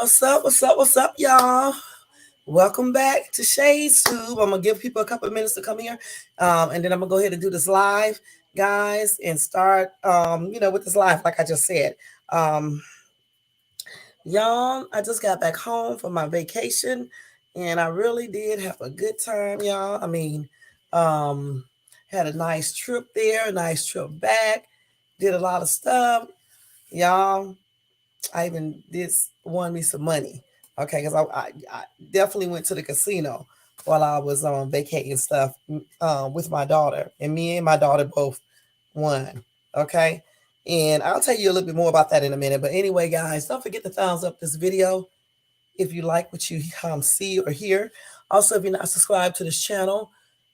What's up? What's up? What's up, y'all? Welcome back to Shade Tube. I'm gonna give people a couple of minutes to come here, and then I'm gonna go ahead and do this live, guys, and start, with this live, like I just said. Um, y'all, I just got back home from my vacation, and I really did have a good time, y'all. I mean, um, had a nice trip there, a nice trip back, did a lot of stuff, y'all. I even did won me some money. Okay, because I definitely went to the casino while I was on vacating stuff with my daughter, and me and my daughter both won. Okay, and I'll tell you a little bit more about that in a minute. But anyway, guys, don't forget to thumbs up this video if you like what you see or hear. Also, if you're not subscribed to this channel,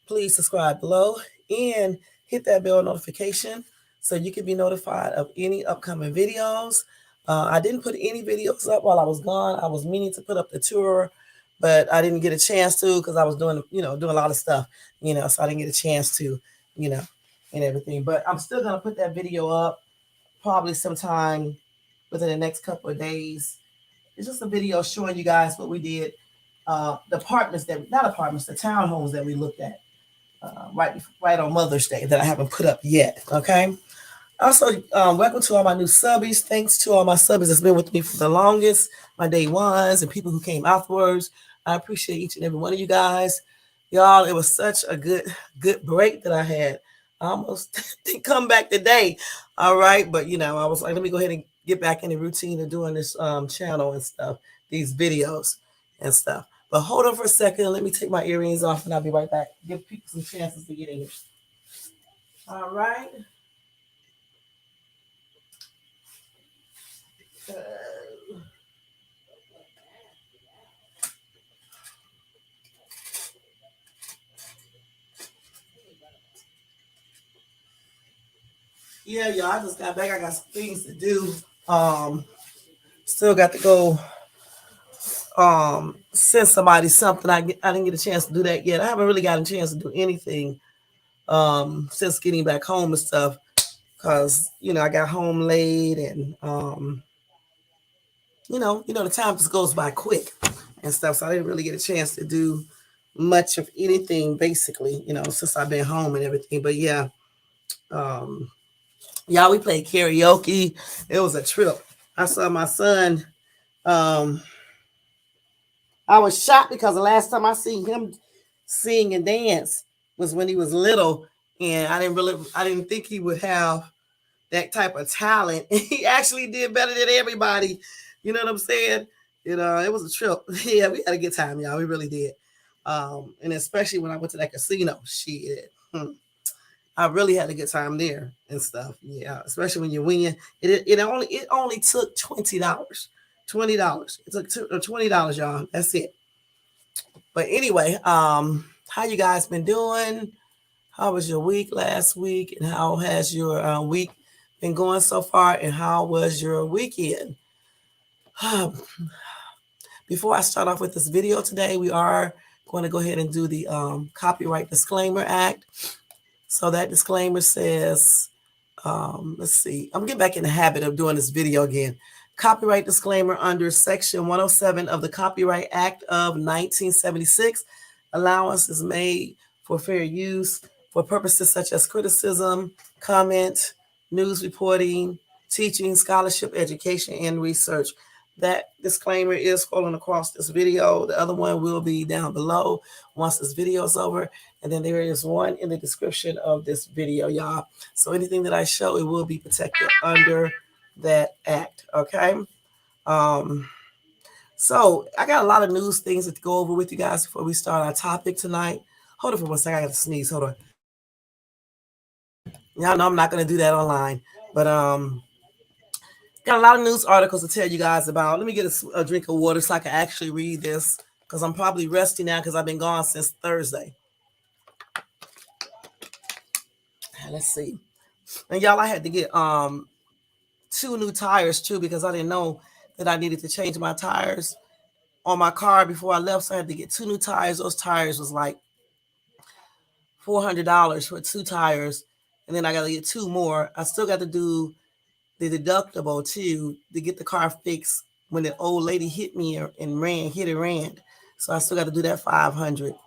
please subscribe below and hit that bell notification so you can be notified of any upcoming videos. I didn't put any videos up while I was gone. I was meaning to put up the tour, but I didn't get a chance to because I was doing a lot of stuff, so I didn't get a chance to, you know, and everything. But I'm still going to put that video up probably sometime within the next couple of days. It's just a video showing you guys what we did. The townhomes that we looked at right on Mother's Day that I haven't put up yet. Okay. Also, welcome to all my new subbies. Thanks to all my subbies that's been with me for the longest, my day ones, and people who came afterwards. I appreciate each and every one of you guys. Y'all, it was such a good break that I had. I almost didn't come back today. All right. But, I was like, let me go ahead and get back in the routine of doing this channel and stuff, these videos and stuff. But hold on for a second. Let me take my earrings off and I'll be right back. Give people some chances to get in here. All right. Yeah, y'all, I just got back. I got some things to do. Still got to go send somebody something. I didn't get a chance to do that yet. I haven't really gotten a chance to do anything since getting back home and stuff. Cause I got home late and the time just goes by quick and stuff. So I didn't really get a chance to do much of anything basically, since I've been home and everything. But yeah, y'all, we played karaoke. It was a trip. I saw my son. I was shocked because the last time I seen him sing and dance was when he was little, and I didn't think he would have that type of talent. He actually did better than everybody. You know what I'm saying? It was a trip. Yeah, we had a good time, y'all. We really did. And especially when I went to that casino, I really had a good time there and stuff. Yeah, especially when you win. It only took $20. $20. It took $20, y'all. That's it. But anyway, how you guys been doing? How was your week last week, and how has your week been going so far? And how was your weekend? Before I start off with this video today, we are going to go ahead and do the Copyright Disclaimer Act. So that disclaimer says, let's see, I'm getting back in the habit of doing this video again. Copyright disclaimer under Section 107 of the Copyright Act of 1976. Allowance is made for fair use for purposes such as criticism, comment, news reporting, teaching, scholarship, education, and research. That disclaimer is scrolling across this video. The other one will be down below once this video is over. And then there is one in the description of this video, y'all. So anything that I show, it will be protected under that act, okay? So I got a lot of news things to go over with you guys before we start our topic tonight. Hold on for 1 second. I got to sneeze. Hold on. Y'all know I'm not going to do that online. But got a lot of news articles to tell you guys about. Let me get a drink of water so I can actually read this because I'm probably rusty now because I've been gone since Thursday. Let's see. And y'all, I had to get 2 new tires too because I didn't know that I needed to change my tires on my car before I left. So I had to get 2 new tires. Those tires was like $400 for 2 tires. And then I got to get 2 more. I still got to do the deductible too to get the car fixed when the old lady hit me and hit and ran. So I still got to do that $500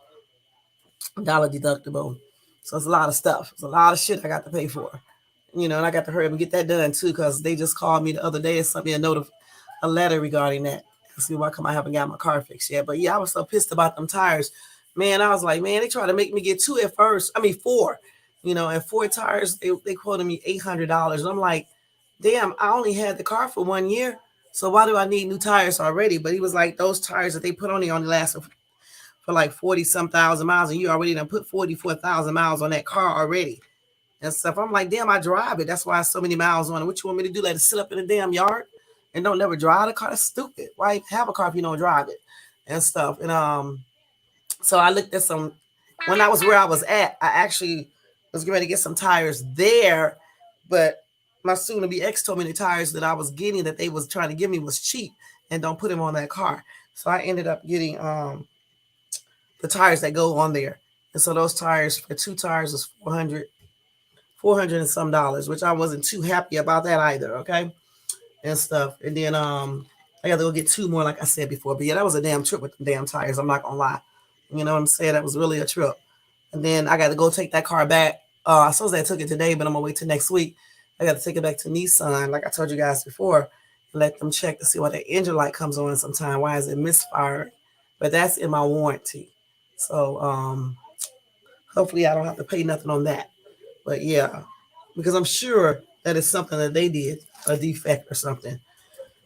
deductible. So it's a lot of stuff. It's a lot of shit I got to pay for. And I got to hurry up and get that done too, because they just called me the other day and sent me a letter regarding that. See why come I haven't got my car fixed yet. But yeah, I was so pissed about them tires. Man, I was like, man, they tried to make me get two at first. I mean, four. And four tires, they quoted me $800. And I'm like, damn, I only had the car for 1 year. So why do I need new tires already? But he was like, those tires that they put on there only last for like 40 some thousand miles, and you already done put 44,000 miles on that car already and stuff. I'm like, damn, I drive it. That's why so many miles on it. What you want me to do? Let it sit up in the damn yard and don't never drive the car? That's stupid. Why have a car if you don't drive it and stuff? And so I looked at some. When I was where I was at, I actually was getting ready to get some tires there, but my soon-to-be ex told me the tires that I was getting that they was trying to give me was cheap and don't put them on that car. So I ended up getting the tires that go on there. And so those tires, for two tires, was $400 and some dollars, which I wasn't too happy about that either, okay? And stuff. And then I got to go get two more, like I said before. But yeah, that was a damn trip with the damn tires. I'm not going to lie. You know what I'm saying? That was really a trip. And then I got to go take that car back. I suppose I took it today, but I'm going to wait till next week. I got to take it back to Nissan, like I told you guys before, and let them check to see why the engine light comes on sometime. Why is it misfiring? But that's in my warranty. So hopefully I don't have to pay nothing on that. But yeah, because I'm sure that it's something that they did, a defect or something.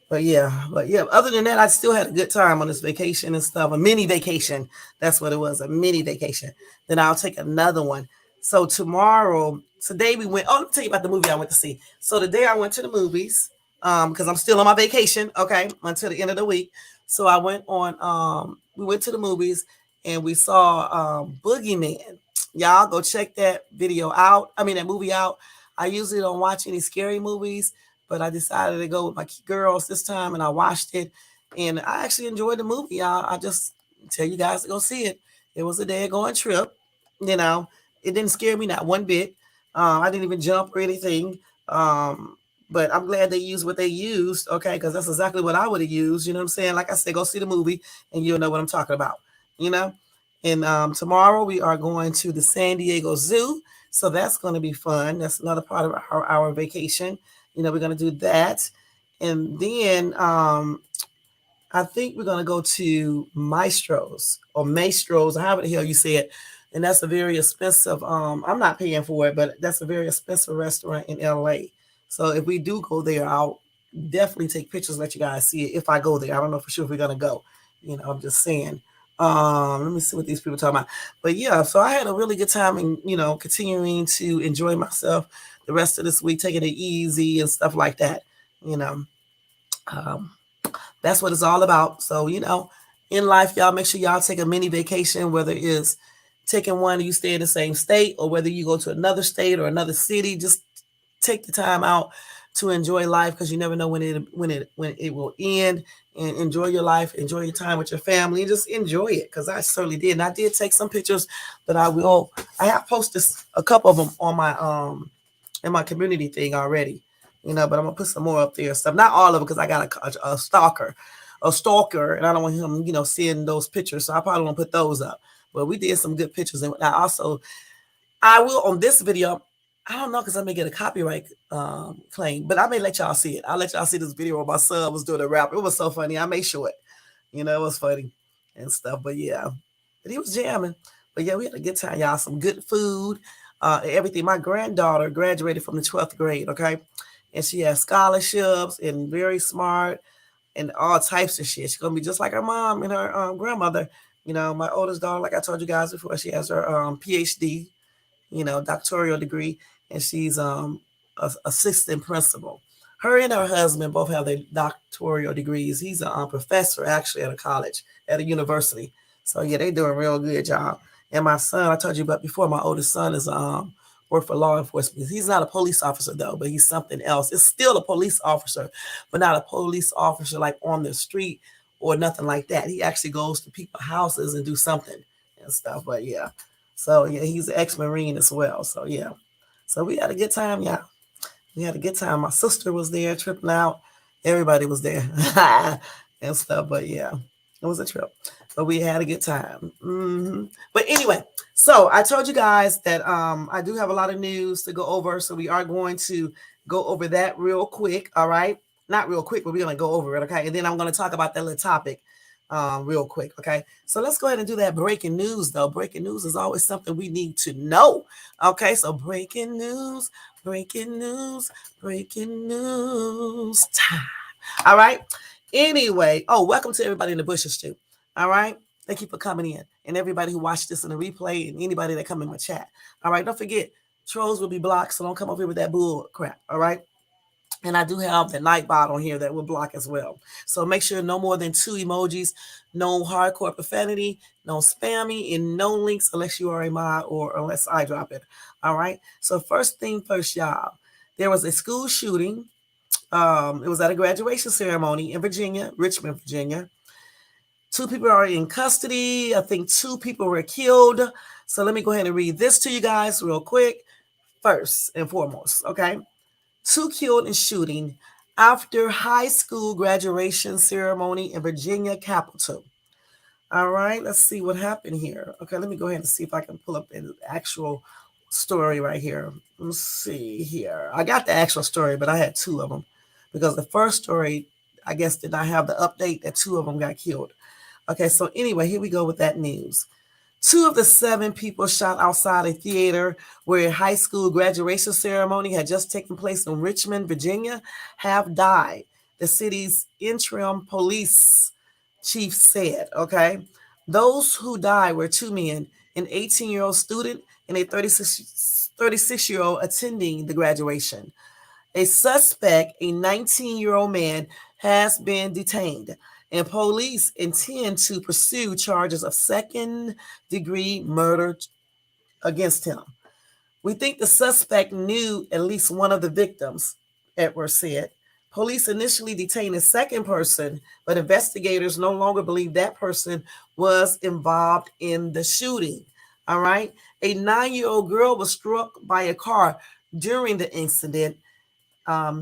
But yeah, other than that, I still had a good time on this vacation and stuff. A mini vacation. That's what it was, a mini vacation. Then I'll take another one. So today we went, let me tell you about the movie I went to see. So today I went to the movies because I'm still on my vacation, okay, until the end of the week. So I went we went to the movies and we saw Boogeyman. Y'all go check that movie out. I usually don't watch any scary movies, but I decided to go with my girls this time, and I watched it, and I actually enjoyed the movie, y'all. I just tell you guys to go see it. It was a day-going trip, It didn't scare me not one bit. I didn't even jump or anything, but I'm glad they used what they used, okay, because that's exactly what I would have used, you know what I'm saying? Like I said, go see the movie, and you'll know what I'm talking about, And tomorrow we are going to the San Diego Zoo, so that's going to be fun. That's another part of our vacation. We're going to do that. And then I think we're going to go to Maestro's, or however the hell you say it. And that's a very expensive, I'm not paying for it, but that's a very expensive restaurant in LA. So if we do go there, I'll definitely take pictures, let you guys see it if I go there. I don't know for sure if we're going to go. I'm just saying. Let me see what these people are talking about. But yeah, so I had a really good time and, continuing to enjoy myself the rest of this week, taking it easy and stuff like that. That's what it's all about. So, in life, y'all make sure y'all take a mini vacation, whether it's taking one, you stay in the same state, or whether you go to another state or another city. Just take the time out to enjoy life, because you never know when it will end. And enjoy your life, enjoy your time with your family, and just enjoy it, because I certainly did. And I did take some pictures that I have posted a couple of them on my in my community thing already, but I'm gonna put some more up there and stuff. Not all of it, because I got a stalker, and I don't want him, seeing those pictures. So I probably won't put those up. But we did some good pictures, and I will on this video. I don't know, because I may get a copyright claim, but I may let y'all see it. I'll let y'all see this video where my son was doing a rap. It was so funny. I may show it. It was funny and stuff. But yeah, but he was jamming. But yeah, we had a good time, y'all. Some good food, everything. My granddaughter graduated from the 12th grade, okay? And she has scholarships and very smart and all types of shit. She's going to be just like her mom and her grandmother. My oldest daughter, like I told you guys before, she has her PhD, doctoral degree. And she's a assistant principal. Her and her husband both have their doctoral degrees. He's a professor actually at a college, at a university. So yeah, they doing a real good job. And my son, I told you about before, my oldest son is work for law enforcement. He's not a police officer though, but he's something else. It's still a police officer, but not a police officer like on the street or nothing like that. He actually goes to people's houses and do something and stuff. But yeah, so yeah, he's an ex-Marine as well. So yeah. So we had a good time, y'all. We had a good time. My sister was there tripping out. Everybody was there and stuff. But yeah, it was a trip. But we had a good time. But anyway, so I told you guys that I do have a lot of news to go over. So we are going to go over that real quick. All right. Not real quick, but we're going to go over it. Okay. And then I'm going to talk about that little topic real quick. Okay. So let's go ahead and do that breaking news, though. Breaking news is always something we need to know. Okay. So breaking news, breaking news, breaking news time. All right. Anyway, welcome to everybody in the bushes too. All right. Thank you for coming in, and everybody who watched this in the replay, and anybody that come in my chat. All right. Don't forget, trolls will be blocked, so don't come over here with that bull crap. All right. And I do have the Nightbot on here that will block as well. So make sure no more than 2 emojis, no hardcore profanity, no spammy, and no links unless you are a mod or unless I drop it. All right. So first thing first, y'all. There was a school shooting. It was at a graduation ceremony in Virginia, Richmond, Virginia. 2 people are in custody. I think 2 people were killed. So let me go ahead and read this to you guys real quick. First and foremost, okay? 2 killed in shooting after high school graduation ceremony in Virginia capital. All right, let's see what happened here. Okay, let me go ahead and see if I can pull up an actual story right here. Let's see here. I got the actual story, but I had 2 of them because the first story, I guess, did not have the update that 2 of them got killed. Okay, so anyway, here we go with that news. 2 of the 7 people shot outside a theater where a high school graduation ceremony had just taken place in Richmond, Virginia, have died, the city's interim police chief said. Okay, those who died were 2 men, an 18-year-old student and a 36-year-old attending the graduation. A suspect, a 19-year-old man, has been detained, and police intend to pursue charges of second-degree murder against him. We think the suspect knew at least one of the victims, Edwards said. Police initially detained a second person, but investigators no longer believe that person was involved in the shooting. All right. A 9-year-old girl was struck by a car during the incident.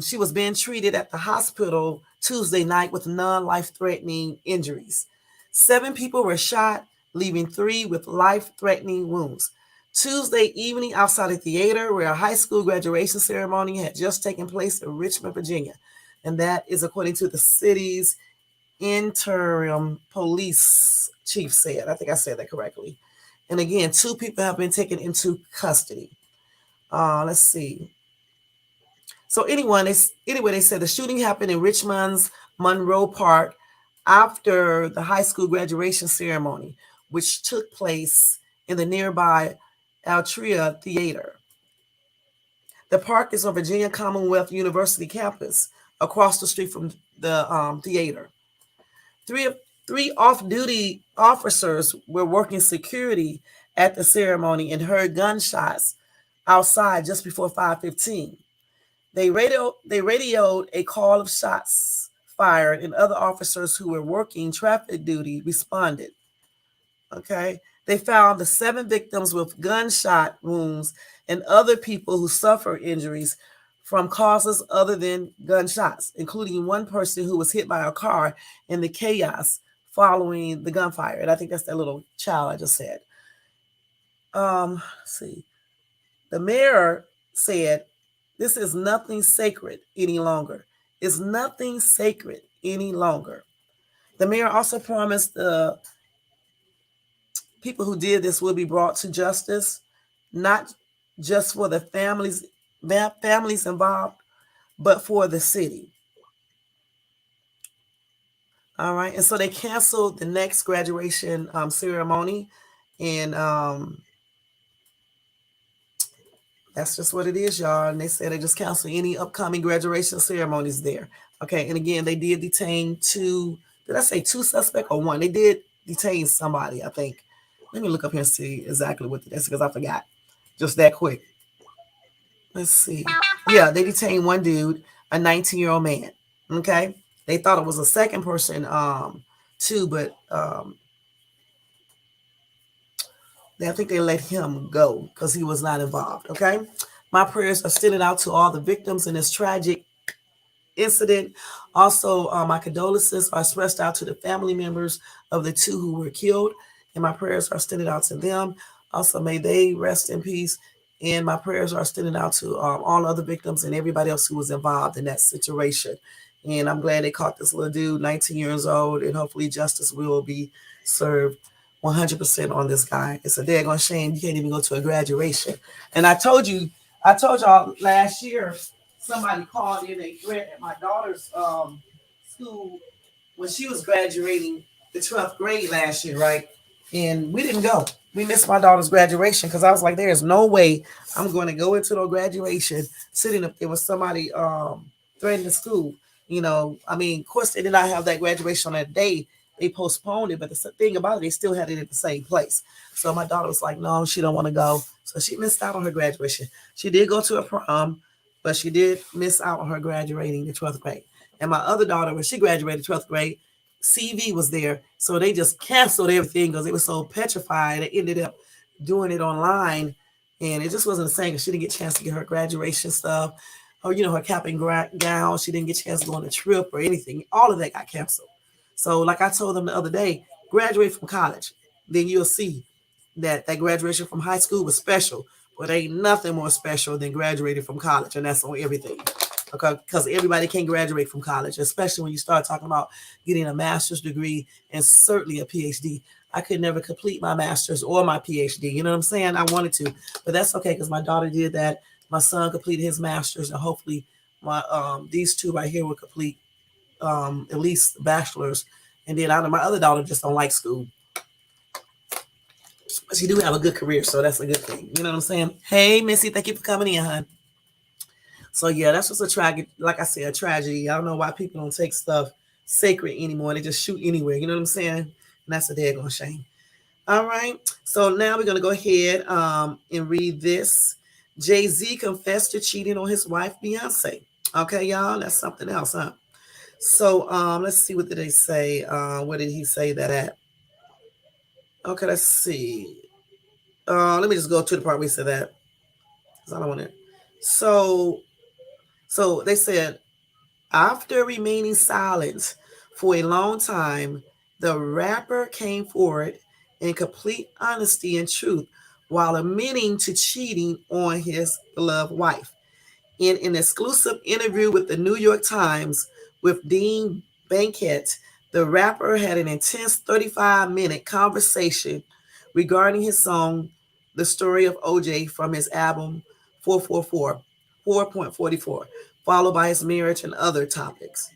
She was being treated at the hospital Tuesday night with non-life-threatening injuries. 7 people were shot, leaving 3 with life-threatening wounds. Tuesday evening outside a theater where a high school graduation ceremony had just taken place in Richmond, Virginia. And that is according to the city's interim police chief said. I think I said that correctly. And again, 2 people have been taken into custody. Let's see. So anyway, they said the shooting happened in Richmond's Monroe Park after the high school graduation ceremony, which took place in the nearby Altria Theater. The park is on Virginia Commonwealth University campus, across the street from the theater. Three off-duty officers were working security at the ceremony and heard gunshots outside just before 5:15. They radioed a call of shots fired, and other officers who were working traffic duty responded. Okay. They found the 7 victims with gunshot wounds and other people who suffered injuries from causes other than gunshots, including one person who was hit by a car in the chaos following the gunfire. And I think that's that little child I just said. Let's see. The mayor said, "This is nothing sacred any longer. It's nothing sacred any longer." The mayor also promised the people who did this will be brought to justice, not just for the families involved, but for the city. All right. And so they canceled the next graduation ceremony. And that's just what it is, y'all. And they said they just canceled any upcoming graduation ceremonies there. Okay. And again, they did detain 2. Did I say 2 suspects or 1? They did detain somebody, I think. Let me look up here and see exactly what it is because I forgot. Just that quick. Let's see. Yeah, they detained 1 dude, a 19-year-old man. Okay. They thought it was a second person, too, but I think they let him go because he was not involved. Okay. My prayers are sending out to all the victims in this tragic incident. Also, my condolences are expressed out to the family members of the two who were killed, and my prayers are extended out to them. Also, may they rest in peace. And my prayers are extended out to all other victims and everybody else who was involved in that situation. And I'm glad they caught this little dude, 19 years old, and hopefully justice will be served 100% on this guy. It's a daggone shame you can't even go to a graduation. And I told y'all last year, somebody called in a threat at my daughter's school when she was graduating the 12th grade last year, right? And we didn't go. We missed my daughter's graduation because I was like, there's no way I'm going to go into no graduation sitting up there with somebody threatening the school. I mean, of course, they did not have that graduation on that day. They postponed it, but the thing about it, they still had it at the same place. So my daughter was like, no, she don't want to go. So she missed out on her graduation. She did go to a prom, but she did miss out on her graduating the 12th grade. And my other daughter, when she graduated 12th grade, CV was there. So they just canceled everything because they were so petrified. They ended up doing it online. And it just wasn't the same because she didn't get a chance to get her graduation stuff or, her cap and gown. She didn't get a chance to go on a trip or anything. All of that got canceled. So like I told them the other day, graduate from college. Then you'll see that graduation from high school was special. But ain't nothing more special than graduating from college. And that's on everything. Because everybody can graduate from college, especially when you start talking about getting a master's degree and certainly a PhD. I could never complete my master's or my PhD. You know what I'm saying? I wanted to, but that's okay because my daughter did that. My son completed his master's, and hopefully, my these two right here will complete at least bachelor's. And then my other daughter just don't like school. But she do have a good career, so that's a good thing. You know what I'm saying? Hey, Missy, thank you for coming in, hon. So yeah, that's just a tragic, like I said, a tragedy. I don't know why people don't take stuff sacred anymore. They just shoot anywhere. You know what I'm saying? And that's a daggone shame. All right. So now we're gonna go ahead and read this. Jay-Z confessed to cheating on his wife Beyonce. Okay, y'all, that's something else, huh? So let's see, what did they say? Where did he say that at? Okay, let's see. Let me just go to the part where he said that. I don't want it. So they said, after remaining silent for a long time, the rapper came forward in complete honesty and truth while admitting to cheating on his beloved wife. In an exclusive interview with the New York Times with Dean Bankett, the rapper had an intense 35-minute conversation regarding his song, The Story of OJ, from his album 4.44, followed by his marriage and other topics.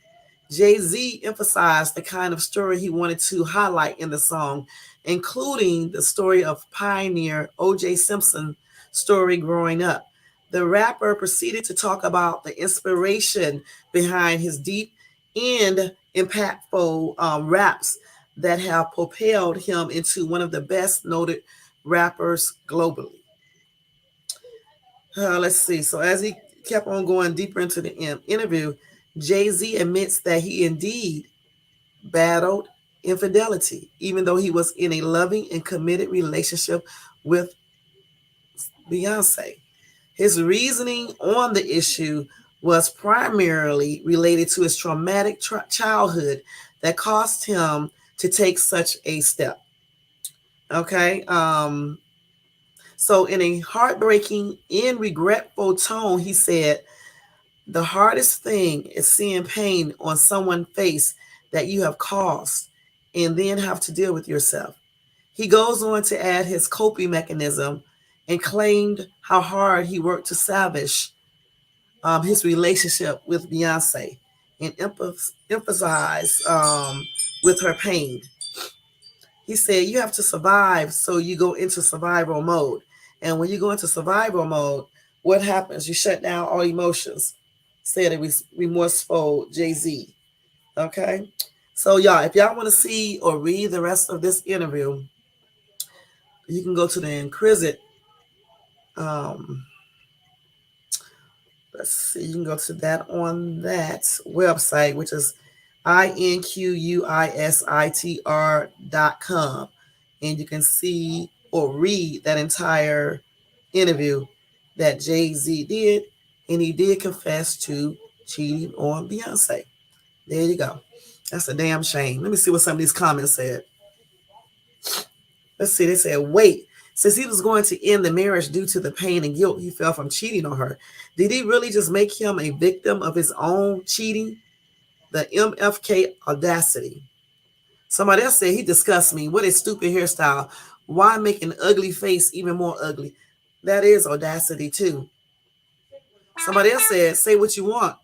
Jay-Z emphasized the kind of story he wanted to highlight in the song, including the story of pioneer O.J. Simpson's story growing up. The rapper proceeded to talk about the inspiration behind his deep and impactful raps that have propelled him into one of the best noted rappers globally. Let's see. So as he kept on going deeper into the interview, Jay-Z admits that he indeed battled infidelity, even though he was in a loving and committed relationship with Beyonce. His reasoning on the issue was primarily related to his traumatic childhood that caused him to take such a step. Okay. So in a heartbreaking and regretful tone, he said, the hardest thing is seeing pain on someone's face that you have caused and then have to deal with yourself. He goes on to add his coping mechanism and claimed how hard he worked to salvage his relationship with Beyonce and emphasize with her pain. He said, you have to survive, so you go into survival mode. And when you go into survival mode, what happens? You shut down all emotions. Said it was remorseful Jay-Z. Okay. So y'all, if y'all want to see or read the rest of this interview, you can go to the Inquisit. Let's see, you can go to that on that website, which is inquisitr.com. And you can see or read that entire interview that Jay-Z did. And he did confess to cheating on Beyonce. There you go. That's a damn shame. Let me see what some of these comments said. Let's see. They said, wait, since he was going to end the marriage due to the pain and guilt he felt from cheating on her, did he really just make him a victim of his own cheating? The MFK audacity. Somebody else said, he disgusts me. What a stupid hairstyle. Why make an ugly face even more ugly? That is audacity too. Somebody else said, say what you want.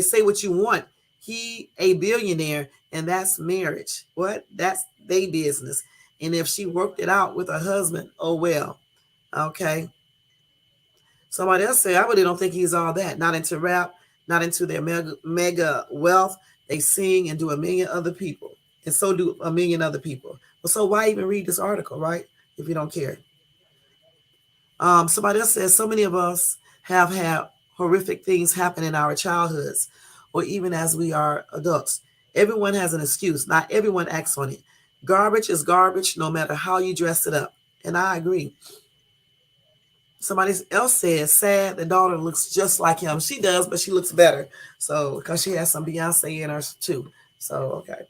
Say what you want. He a billionaire, and that's marriage. What? That's their business. And if she worked it out with her husband, oh well. Okay. Somebody else said, I really don't think he's all that. Not into rap, not into their mega wealth. They sing and do a million other people. And so do a million other people. Well, so why even read this article, right? If you don't care. Somebody else says, so many of us have had horrific things happen in our childhoods, or even as we are adults. Everyone has an excuse. Not everyone acts on it. Garbage is garbage, no matter how you dress it up. And I agree. Somebody else says, sad, the daughter looks just like him. She does, but she looks better. So, because she has some Beyonce in her too. So, okay.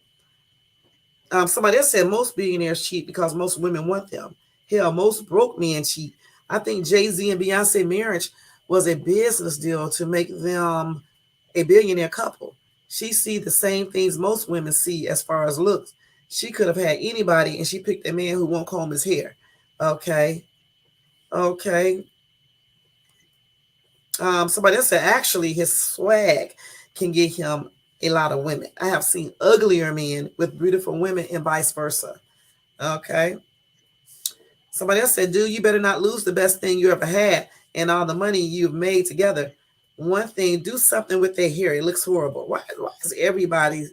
Somebody else said, most billionaires cheat because most women want them. Hell, most broke men cheat. I think Jay-Z and Beyonce marriage was a business deal to make them a billionaire couple. She sees the same things most women see as far as looks. She could have had anybody, and she picked a man who won't comb his hair. Okay. Somebody else said, actually, his swag can get him a lot of women. I have seen uglier men with beautiful women and vice versa. Okay. Somebody else said, dude, you better not lose the best thing you ever had and all the money you've made together. One thing, do something with their hair. It looks horrible. Why is everybody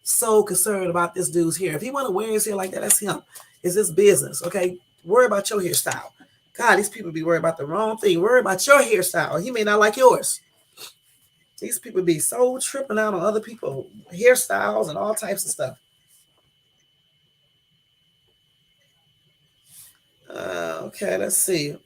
so concerned about this dude's hair? If he want to wear his hair like that, that's him. It's his business, okay? Worry about your hairstyle. God, these people be worried about the wrong thing. Worry about your hairstyle. He may not like yours. These people be so tripping out on other people's hairstyles and all types of stuff. Okay, let's see.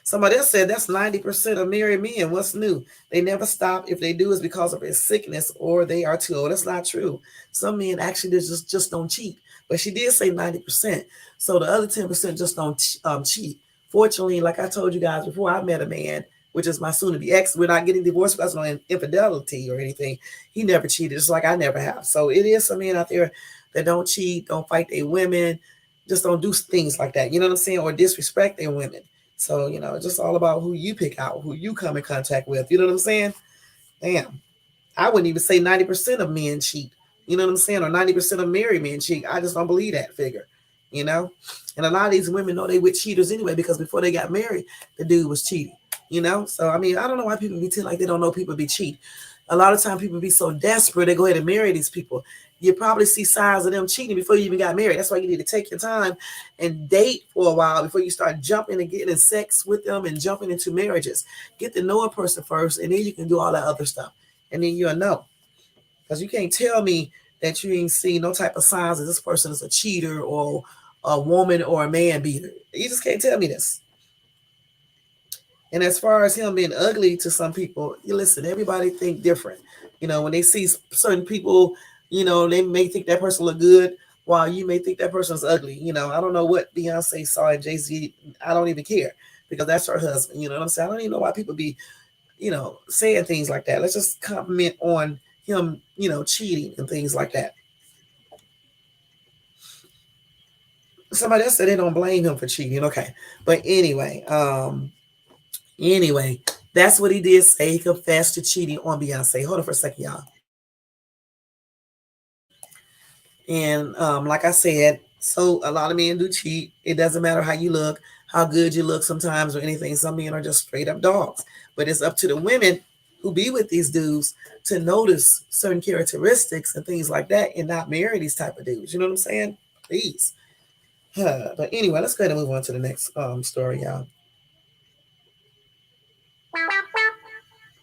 Somebody else said that's 90% of married men. What's new? They never stop. If they do, it's because of his sickness or they are too old. That's not true. Some men actually just don't cheat. But she did say 90%. So the other 10% just don't cheat. Fortunately, like I told you guys before, I met a man, which is my soon-to-be ex. We're not getting divorced because of no infidelity or anything. He never cheated, just like I never have. So it is some men out there that don't cheat, don't fight their women, just don't do things like that. You know what I'm saying? Or disrespect their women. So, just all about who you pick out, who you come in contact with. You know what I'm saying? Damn. I wouldn't even say 90% of men cheat. You know what I'm saying? Or 90% of married men cheat. I just don't believe that figure. And a lot of these women know they with cheaters anyway, because before they got married, the dude was cheating. So I don't know why people be like they don't know people be cheat. A lot of times people be so desperate they go ahead and marry these people. You probably see signs of them cheating before you even got married. That's why you need to take your time and date for a while before you start jumping and getting in sex with them and jumping into marriages. Get to know a person first, and then you can do all that other stuff. And then you'll know. Because you can't tell me that you ain't seen no type of signs that this person is a cheater or a woman or a man beater. You just can't tell me this. And as far as him being ugly to some people, you listen, everybody think different. When they see certain people, they may think that person look good while you may think that person's ugly. I don't know what Beyonce saw in Jay-Z. I don't even care because that's her husband. You know what I'm saying? I don't even know why people be, saying things like that. Let's just comment on him, cheating and things like that. Somebody else said they don't blame him for cheating. Okay. But anyway, that's what he did say. He confessed to cheating on Beyonce. Hold on for a second, y'all. And like I said, so a lot of men do cheat. It doesn't matter how you look, how good you look sometimes or anything. Some men are just straight up dogs. But it's up to the women who be with these dudes to notice certain characteristics and things like that and not marry these type of dudes. You know what I'm saying? Please. But anyway, let's go ahead and move on to the next story, y'all.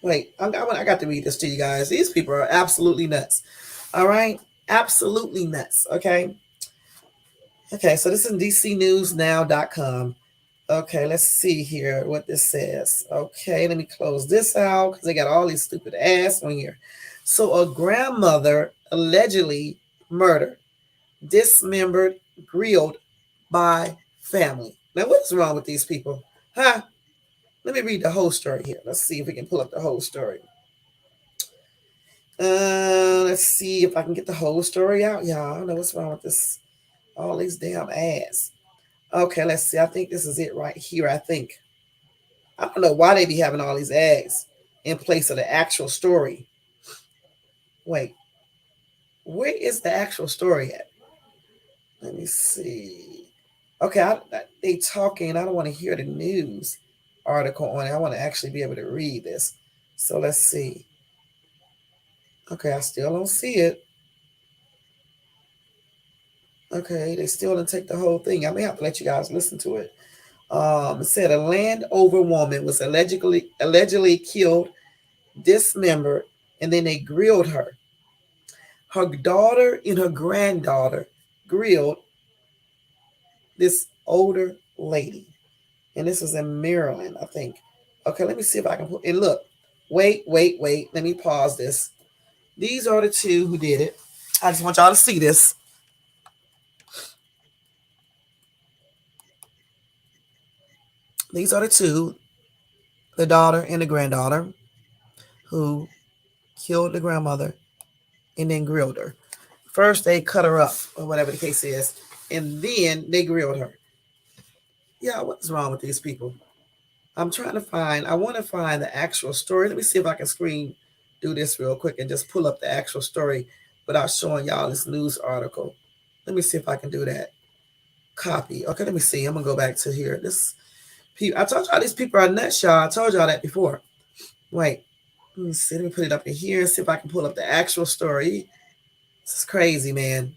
Wait, I got to read this to you guys. These people are absolutely nuts. All right? Absolutely nuts. Okay? Okay, so this is DCNewsNow.com. Okay, let's see here what this says. Okay, let me close this out because they got all these stupid ass on here. So, a grandmother allegedly murdered, dismembered, grilled by family. Now, what's wrong with these people? Huh? Let me read the whole story here. Let's see if we can pull up the whole story. Let's see if I can get the whole story out, y'all. I don't know what's wrong with this. All these damn ads. Okay, let's see. I think this is it right here. I think. I don't know why they be having all these ads in place of the actual story. Wait, where is the actual story at? Let me see. Okay, they talking. I don't want to hear the news article on it. I want to actually be able to read this. So let's see. Okay, I still don't see it. Okay, they still didn't take the whole thing. I may have to let you guys listen to it. It said a Landover woman was allegedly killed, dismembered, and then they grilled her. Her daughter and her granddaughter grilled this older lady, and this is in Maryland, I think. Okay, let me see if I can put. And look, wait. Let me pause this. These are the two who did it. I just want y'all to see this. These are the two, the daughter and the granddaughter, who killed the grandmother and then grilled her. First, they cut her up, or whatever the case is, and then they grilled her. Yeah, what's wrong with these people? I want to find the actual story. Let me see if I can do this real quick and just pull up the actual story without showing y'all this news article. Let me see if I can do that. Copy. Okay, let me see. I'm going to go back to here. I told y'all these people are nuts, y'all. I told y'all that before. Wait, let me see. Let me put it up in here and see if I can pull up the actual story. This is crazy, man.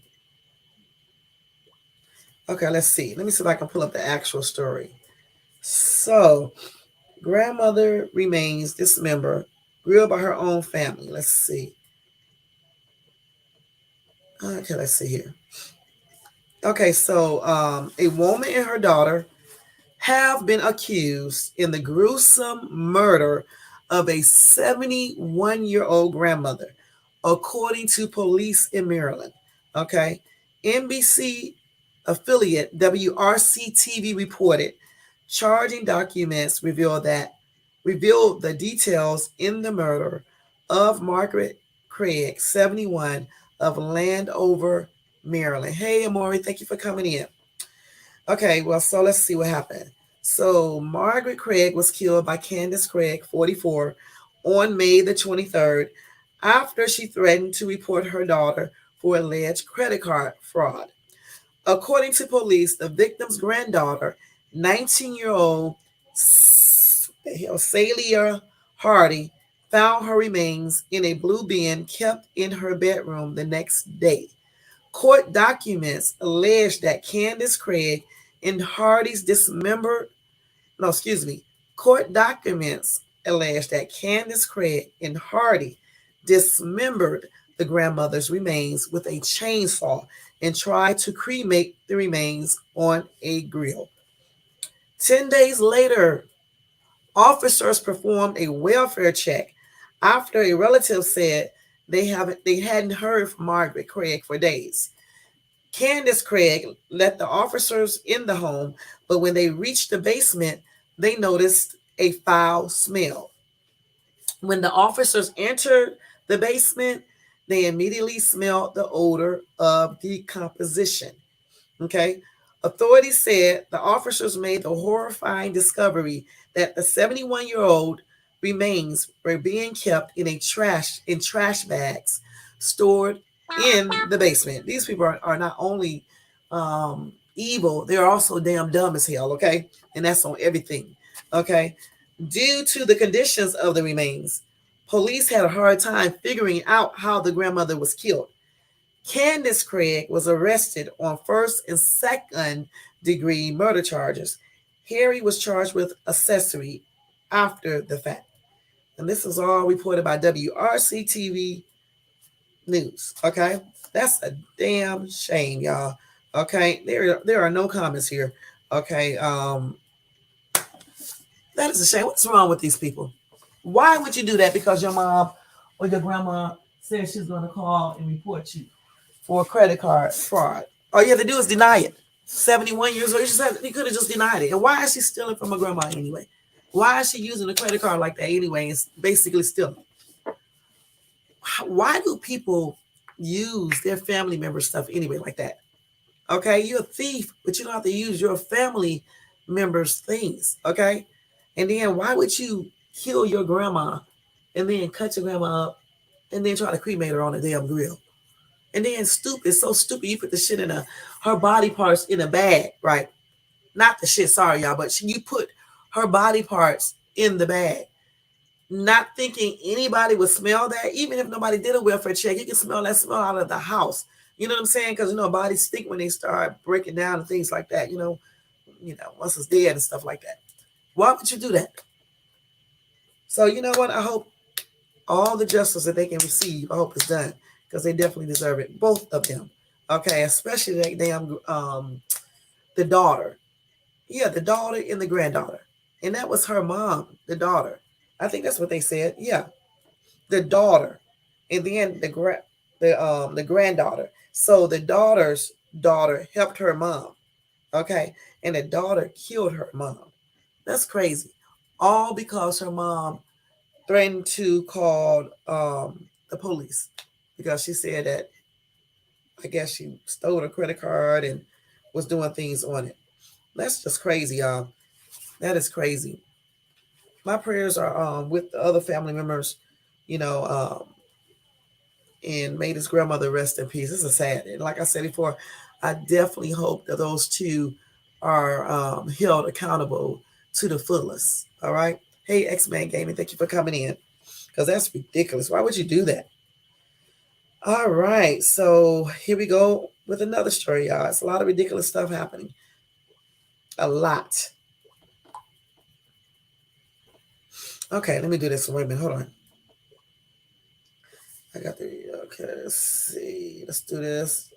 Okay, let's see. Let me see if I can pull up the actual story. So, grandmother remains dismembered, grilled by her own family. Let's see. Okay, let's see here. Okay, so a woman and her daughter have been accused in the gruesome murder of a 71-year-old grandmother, according to police in Maryland. Okay, NBC affiliate WRC TV reported charging documents revealed the details in the murder of Margaret Craig, 71, of Landover, Maryland. Hey, Amori, thank you for coming in. Okay, well, so let's see what happened. So Margaret Craig was killed by Candace Craig, 44, on May the 23rd after she threatened to report her daughter for alleged credit card fraud. According to police, the victim's granddaughter, 19-year-old Celia Hardy, found her remains in a blue bin kept in her bedroom the next day. Court documents allege that Candace Craig and Hardy's Court documents allege that Candace Craig and Hardy dismembered the grandmother's remains with a chainsaw and tried to cremate the remains on a grill. 10 days later, officers performed a welfare check after a relative said they hadn't heard from Margaret Craig for days. Candace Craig let the officers in the home, but when they reached the basement, they noticed a foul smell. When the officers entered the basement, they immediately smelled the odor of decomposition. Okay. Authorities said the officers made the horrifying discovery that the 71-year-old remains were being kept in trash bags stored in the basement. These people are not only evil, they're also damn dumb as hell, okay? And that's on everything, okay? Due to the conditions of the remains, police had a hard time figuring out how the grandmother was killed. Candace Craig was arrested on first and second degree murder charges. Harry was charged with accessory after the fact. And this is all reported by WRC TV News. Okay, that's a damn shame, y'all. Okay, there are no comments here. Okay, That is a shame. What's wrong with these people? Why would you do that? Because your mom or your grandma said she's going to call and report you for credit card fraud. All you have to do is deny it. 71 years old, you could have just denied it. And why is she stealing from her grandma anyway? Why is she using a credit card like that anyway and basically stealing? Why do people use their family member stuff anyway like that? Okay, you're a thief, but you don't have to use your family members' things. Okay, and then why would you kill your grandma and then cut your grandma up and then try to cremate her on a damn grill? And then stupid, it's so stupid. You put the shit in her body parts in a bag, right? Not the shit, sorry y'all, but you put her body parts in the bag, not thinking anybody would smell that. Even if nobody did a welfare check, you can smell that smell out of the house. You know what I'm saying? Because bodies stink when they start breaking down and things like that. Once it's dead and stuff like that. Why would you do that? So you know what? I hope all the justice that they can receive, I hope it's done, because they definitely deserve it, both of them. Okay, especially that damn the daughter. Yeah, the daughter and the granddaughter, and that was her mom, the daughter. I think that's what they said. Yeah, the daughter, and then the granddaughter. So the daughter's daughter helped her mom. Okay, and the daughter killed her mom. That's crazy. All because her mom threatened to call the police because she said that I guess she stole a credit card and was doing things on it. That's just crazy, y'all. That is crazy. My prayers are with the other family members, you know, and may this grandmother rest in peace. This is sad. And like I said before, I definitely hope that those two are held accountable to the fullest. All right. Hey, X-Man Gaming, thank you for coming in, because that's ridiculous. Why would you do that? All right. So here we go with another story, y'all. It's a lot of ridiculous stuff happening. A lot. Okay, let me do this. Wait a minute. Hold on. I got the, okay, let's see. Let's do this.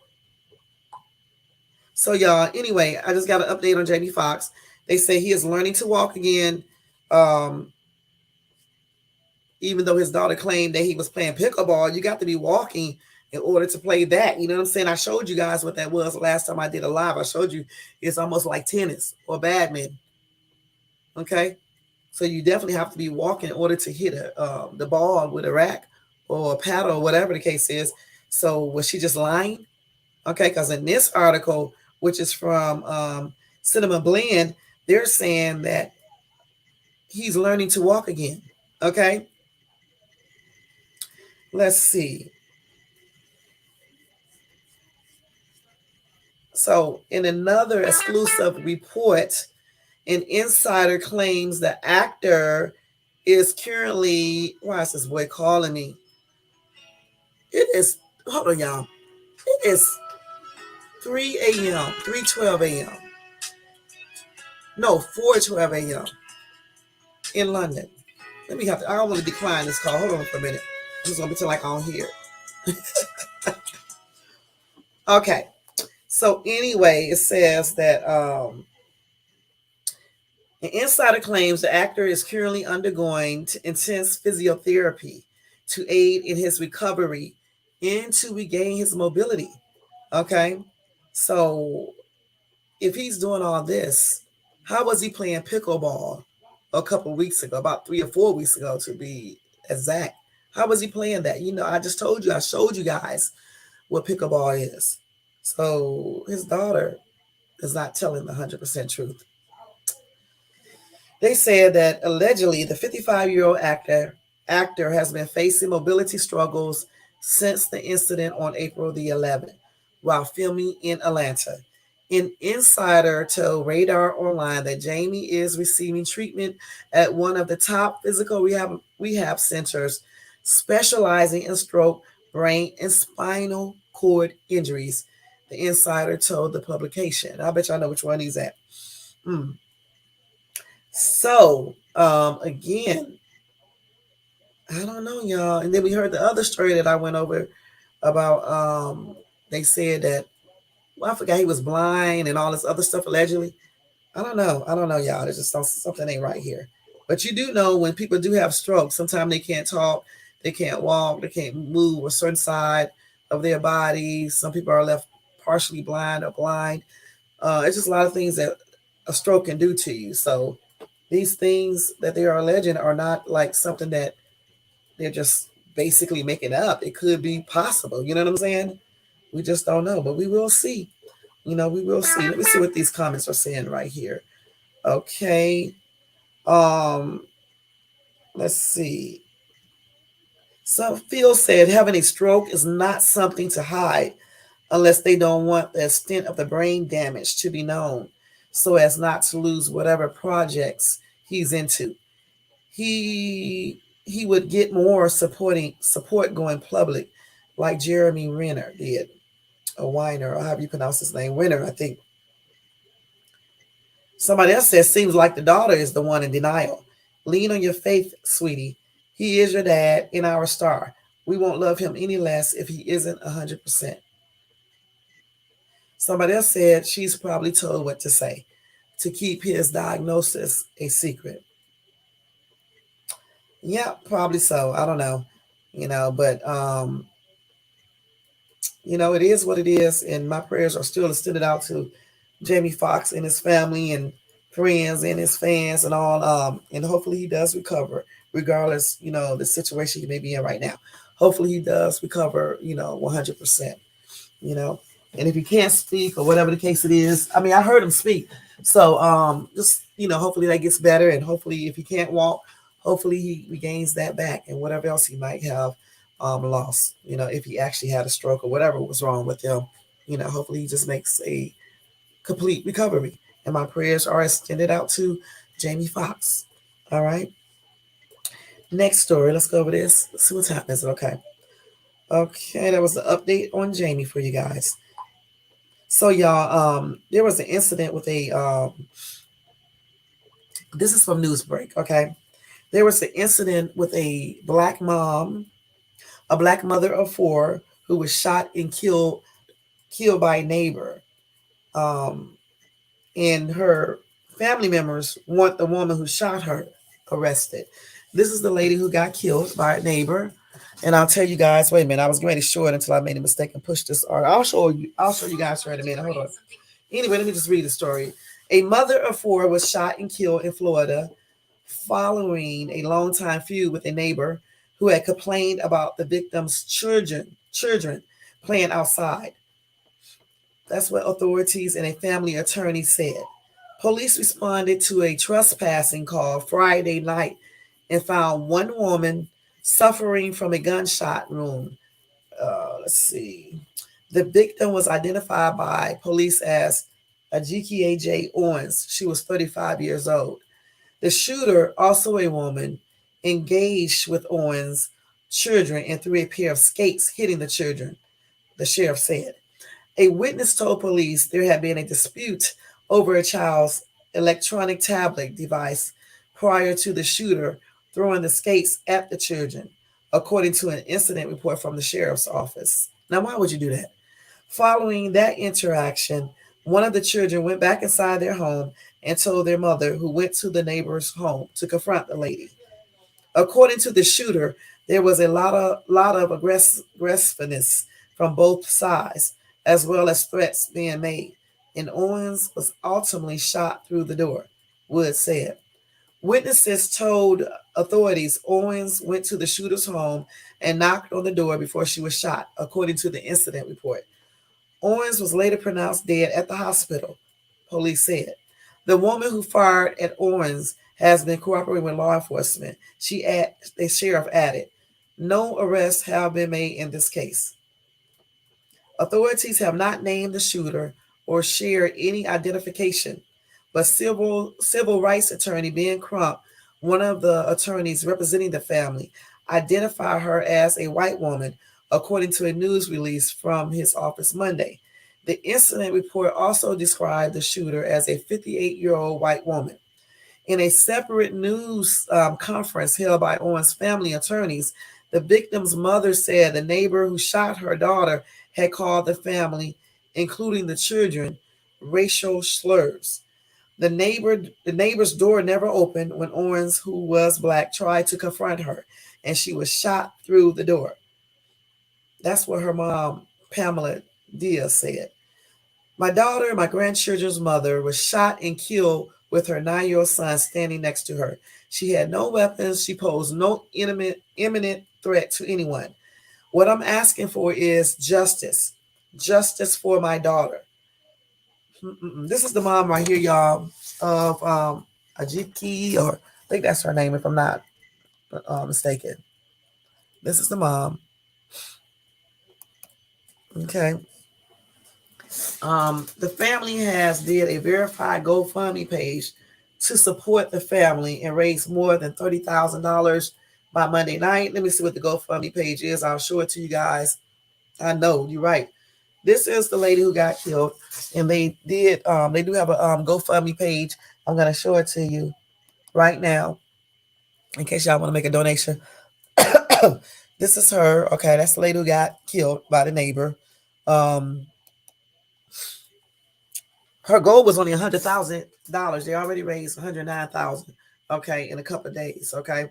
So, y'all, anyway, I just got an update on Jamie Foxx. They say he is learning to walk again. Even though his daughter claimed that he was playing pickleball, you got to be walking in order to play that. You know what I'm saying? I showed you guys what that was last time I did a live. I showed you it's almost like tennis or badminton. Okay? So you definitely have to be walking in order to hit the ball with a rack or a paddle or whatever the case is. So was she just lying? Okay, because in this article, which is from Cinema Blend, they're saying that he's learning to walk again. Okay, let's see. So in another exclusive report, an insider claims the actor is currently, why is this boy calling me? It is, hold on, y'all. It is 3 a.m., 3:12 a.m. No, 4:12 a.m. in London. I don't want to decline this call. Hold on for a minute. I'm just going to pretend like I don't hear it. Okay. So anyway, it says that an insider claims the actor is currently undergoing intense physiotherapy to aid in his recovery and to regain his mobility. Okay. So if he's doing all this, how was he playing pickleball a couple of weeks ago, about 3 or 4 weeks ago to be exact? How was he playing that? I just told you, I showed you guys what pickleball is. So his daughter is not telling the 100% truth. They said that allegedly the 55-year-old actor has been facing mobility struggles since the incident on April the 11th while filming in Atlanta. An insider told Radar Online that Jamie is receiving treatment at one of the top physical rehab centers specializing in stroke, brain, and spinal cord injuries. The insider told the publication. I bet y'all know which one he's at. So, again, I don't know, y'all. And then we heard the other story that I went over about, they said that, well, I forgot he was blind and all this other stuff allegedly. I don't know, y'all. There's just something ain't right here. But you do know when people do have strokes, sometimes they can't talk, they can't walk, they can't move a certain side of their body. Some people are left partially blind or blind. It's just a lot of things that a stroke can do to you. So these things that they are alleging are not like something that they're just basically making up. It could be possible. You know what I'm saying? We just don't know, but we will see. We will see. Let me see what these comments are saying right here. Okay. Um, let's see. So Phil said having a stroke is not something to hide unless they don't want the extent of the brain damage to be known so as not to lose whatever projects he's into. He would get more support going public like Jeremy Renner did. Or Weiner, or however you pronounce his name. Renner, I think. Somebody else says seems like the daughter is the one in denial. Lean on your faith, sweetie. He is your dad and our star. We won't love him any less if he isn't 100%. Somebody else said she's probably told what to say to keep his diagnosis a secret. Yeah, probably so. I don't know. But it is what it is, and my prayers are still extended out to Jamie Foxx and his family and friends and his fans and all. And hopefully he does recover, regardless, the situation he may be in right now. Hopefully he does recover, 100%. And if he can't speak or whatever the case it is, I mean, I heard him speak. So just, hopefully that gets better. And hopefully if he can't walk, hopefully he regains that back and whatever else he might have lost, if he actually had a stroke or whatever was wrong with him, hopefully he just makes a complete recovery. And my prayers are extended out to Jamie Foxx. All right. Next story. Let's go over this. Let's see what's happening. Is it okay? Okay, that was the update on Jamie for you guys. So y'all, there was an incident with this is from Newsbreak, okay? There was an incident with a black mom, a black mother of 4 who was shot and killed by a neighbor. And her family members want the woman who shot her arrested. This is the lady who got killed by a neighbor. And I'll tell you guys, wait a minute, I was going to show it until I made a mistake and pushed this article. I'll show you guys right in a minute. Hold on. Anyway, let me just read the story. A mother of 4 was shot and killed in Florida following a long-time feud with a neighbor who had complained about the victim's children playing outside. That's what authorities and a family attorney said. Police responded to a trespassing call Friday night and found one woman suffering from a gunshot wound. Let's see. The victim was identified by police as Ajikia J. Owens. She was 35 years old. The shooter, also a woman, engaged with Owens' children and threw a pair of skates, hitting the children, the sheriff said. A witness told police there had been a dispute over a child's electronic tablet device prior to the shooter throwing the skates at the children, according to an incident report from the sheriff's office. Now, why would you do that? Following that interaction, one of the children went back inside their home and told their mother, who went to the neighbor's home to confront the lady. According to the shooter, there was a lot of aggressiveness from both sides, as well as threats being made, and Owens was ultimately shot through the door, Wood said. Witnesses told authorities Owens went to the shooter's home and knocked on the door before she was shot, according to the incident report. Owens was later pronounced dead at the hospital, police said. The woman who fired at Owens has been cooperating with law enforcement. The sheriff added, no arrests have been made in this case. Authorities have not named the shooter or shared any identification, but civil rights attorney Ben Crump, one of the attorneys representing the family, identified her as a white woman, according to a news release from his office Monday. The incident report also described the shooter as a 58-year-old white woman. In a separate news conference held by Owens' family attorneys, the victim's mother said the neighbor who shot her daughter had called the family, including the children, racial slurs. The neighbor's door never opened when Owens, who was black, tried to confront her, and she was shot through the door. That's what her mom, Pamela Diaz, said. My daughter, my grandchildren's mother, was shot and killed with her 9-year-old son standing next to her. She had no weapons. She posed no imminent threat to anyone. What I'm asking for is justice. Justice for my daughter. This is the mom right here, y'all, of Ajiki, or I think that's her name, if I'm not mistaken. This is the mom. Okay. The family has did a verified GoFundMe page to support the family and raise more than $30,000 by Monday night. Let me see what the GoFundMe page is. I'll show it to you guys. I know you're right. This is the lady who got killed, and they do have a GoFundMe page. I'm gonna show it to you right now in case y'all want to make a donation. This is her. Okay, that's the lady who got killed by the neighbor. Her goal was only $100,000. They already raised $109,000. Okay, in a couple of days. Okay,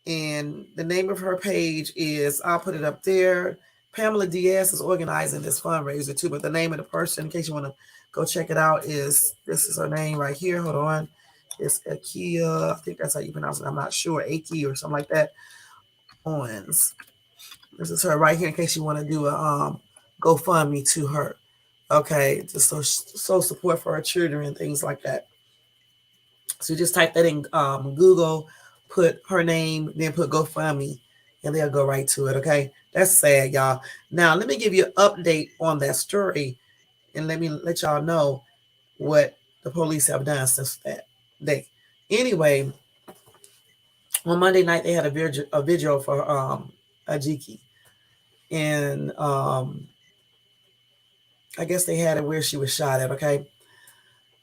and the name of her page is, I'll put it up there. Pamela Diaz is organizing this fundraiser too, but the name of the person, in case you want to go check it out, is this is her name right here. Hold on, it's Akia. I think that's how you pronounce it. I'm not sure, Aki or something like that. Owens. This is her right here. In case you want to do a GoFundMe to her. Okay, just so support for her children and things like that. So you just type that in Google, put her name, then put GoFundMe, and they'll go right to it. Okay, that's sad, y'all. Now let me give you an update on that story, and let me let y'all know what the police have done since that day. Anyway, on Monday night they had a vigil for Ajiki, and I guess they had it where she was shot at. Okay.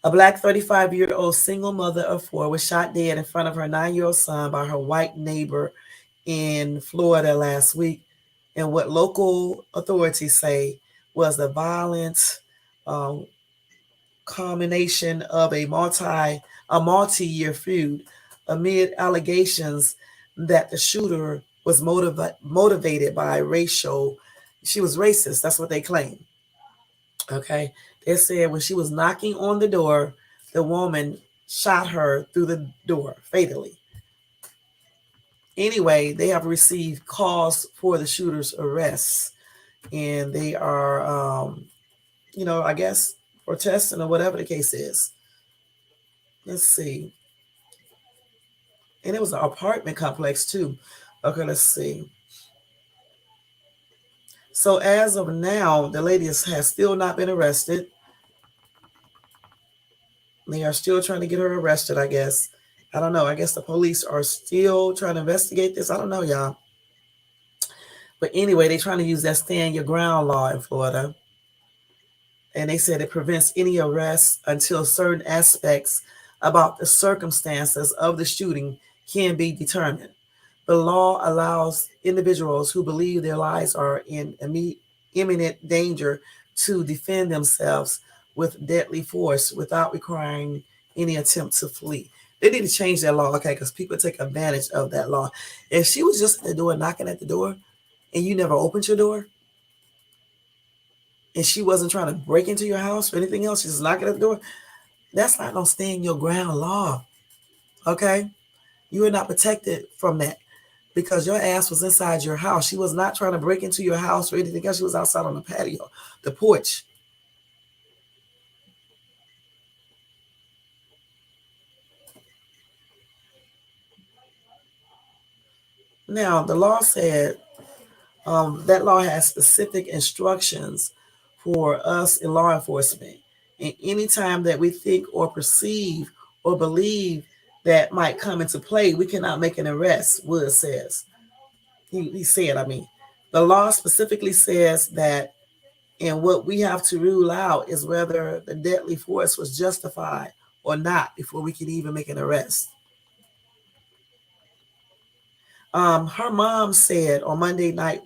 A black 35-year-old single mother of 4 was shot dead in front of her 9-year-old son by her white neighbor in Florida last week. And what local authorities say was a violent culmination of a multi-year feud amid allegations that the shooter was motivated by racial. She was racist. That's what they claim. Okay. They said when she was knocking on the door, the woman shot her through the door fatally. Anyway, they have received calls for the shooter's arrest, and they are, I guess, protesting or whatever the case is. Let's see. And it was an apartment complex too. Okay, let's see. So as of now, the lady has still not been arrested. They are still trying to get her arrested, I guess. I don't know. I guess the police are still trying to investigate this. I don't know, y'all. But anyway, they're trying to use that stand your ground law in Florida. And they said it prevents any arrests until certain aspects about the circumstances of the shooting can be determined. The law allows individuals who believe their lives are in imminent danger to defend themselves with deadly force without requiring any attempt to flee. They need to change that law, okay, because people take advantage of that law. If she was just at the door knocking at the door and you never opened your door, and she wasn't trying to break into your house or anything else, she's just knocking at the door, that's not no stand your ground law, okay? You are not protected from that because your ass was inside your house. She was not trying to break into your house or anything else. She was outside on the patio, the porch. Now, the law said that law has specific instructions for us in law enforcement. And anytime that we think or perceive or believe that might come into play, we cannot make an arrest, Wood says. He said, the law specifically says that, and what we have to rule out is whether the deadly force was justified or not before we can even make an arrest. Her mom said on Monday night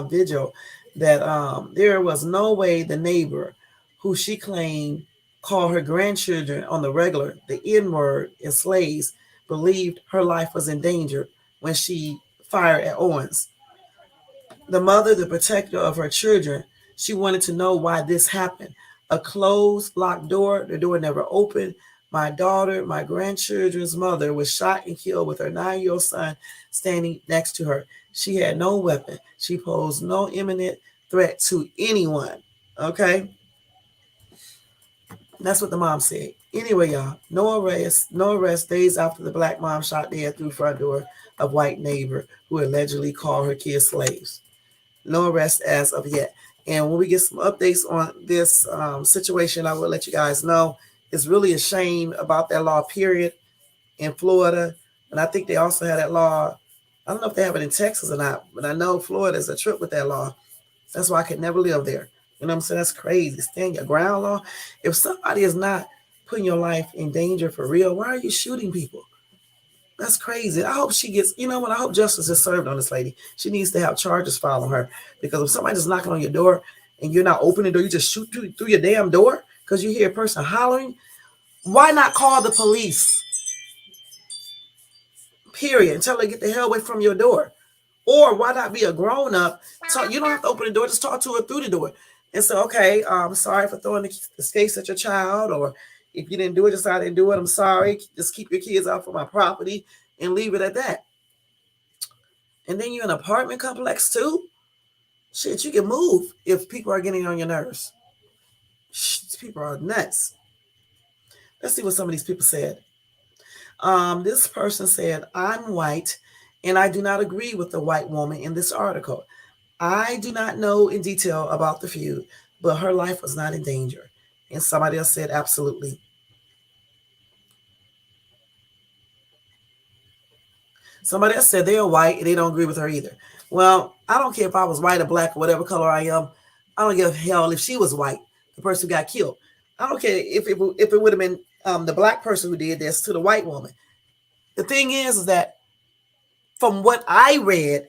vigil that there was no way the neighbor who she claimed call her grandchildren on the regular the N word, and slaves believed her life was in danger when she fired at Owens. The mother, the protector of her children, she wanted to know why this happened. A closed, locked door, the door never opened. My daughter, my grandchildren's mother, was shot and killed with her 9-year-old son standing next to her. She had no weapon. She posed no imminent threat to anyone. Okay? That's what the mom said. Anyway, y'all, no arrest. No arrest days after the black mom shot dead through the front door of white neighbor who allegedly called her kids slaves. No arrest as of yet. And when we get some updates on this situation, I will let you guys know. It's really a shame about that law, period, in Florida. And I think they also had that law. I don't know if they have it in Texas or not, but I know Florida is a trip with that law. That's why I could never live there. You know what I'm saying? That's crazy. Stand your ground law. If somebody is not putting your life in danger for real, why are you shooting people? That's crazy. I hope she gets, you know what? I hope justice is served on this lady. She needs to have charges filed on her, because if somebody's knocking on your door and you're not opening the door, you just shoot through your damn door because you hear a person hollering. Why not call the police? Period. And tell her to get the hell away from your door. Or why not be a grown up? You don't have to open the door. Just talk to her through the door and say, okay, I'm sorry for throwing the skates at your child, or if you didn't do it, just I didn't do it. I'm sorry. Just keep your kids off of my property and leave it at that. And then you're in an apartment complex too. Shit, you can move if people are getting on your nerves. These people are nuts. Let's see what some of these people said. This person said, I'm white and I do not agree with the white woman in this article. I do not know in detail about the feud, but her life was not in danger. And somebody else said, absolutely. Somebody else said they're white and they don't agree with her either. Well, I don't care if I was white or black or whatever color I am. I don't give a hell if she was white, the person who got killed. I don't care if it would have been the black person who did this to the white woman. The thing is that from what I read,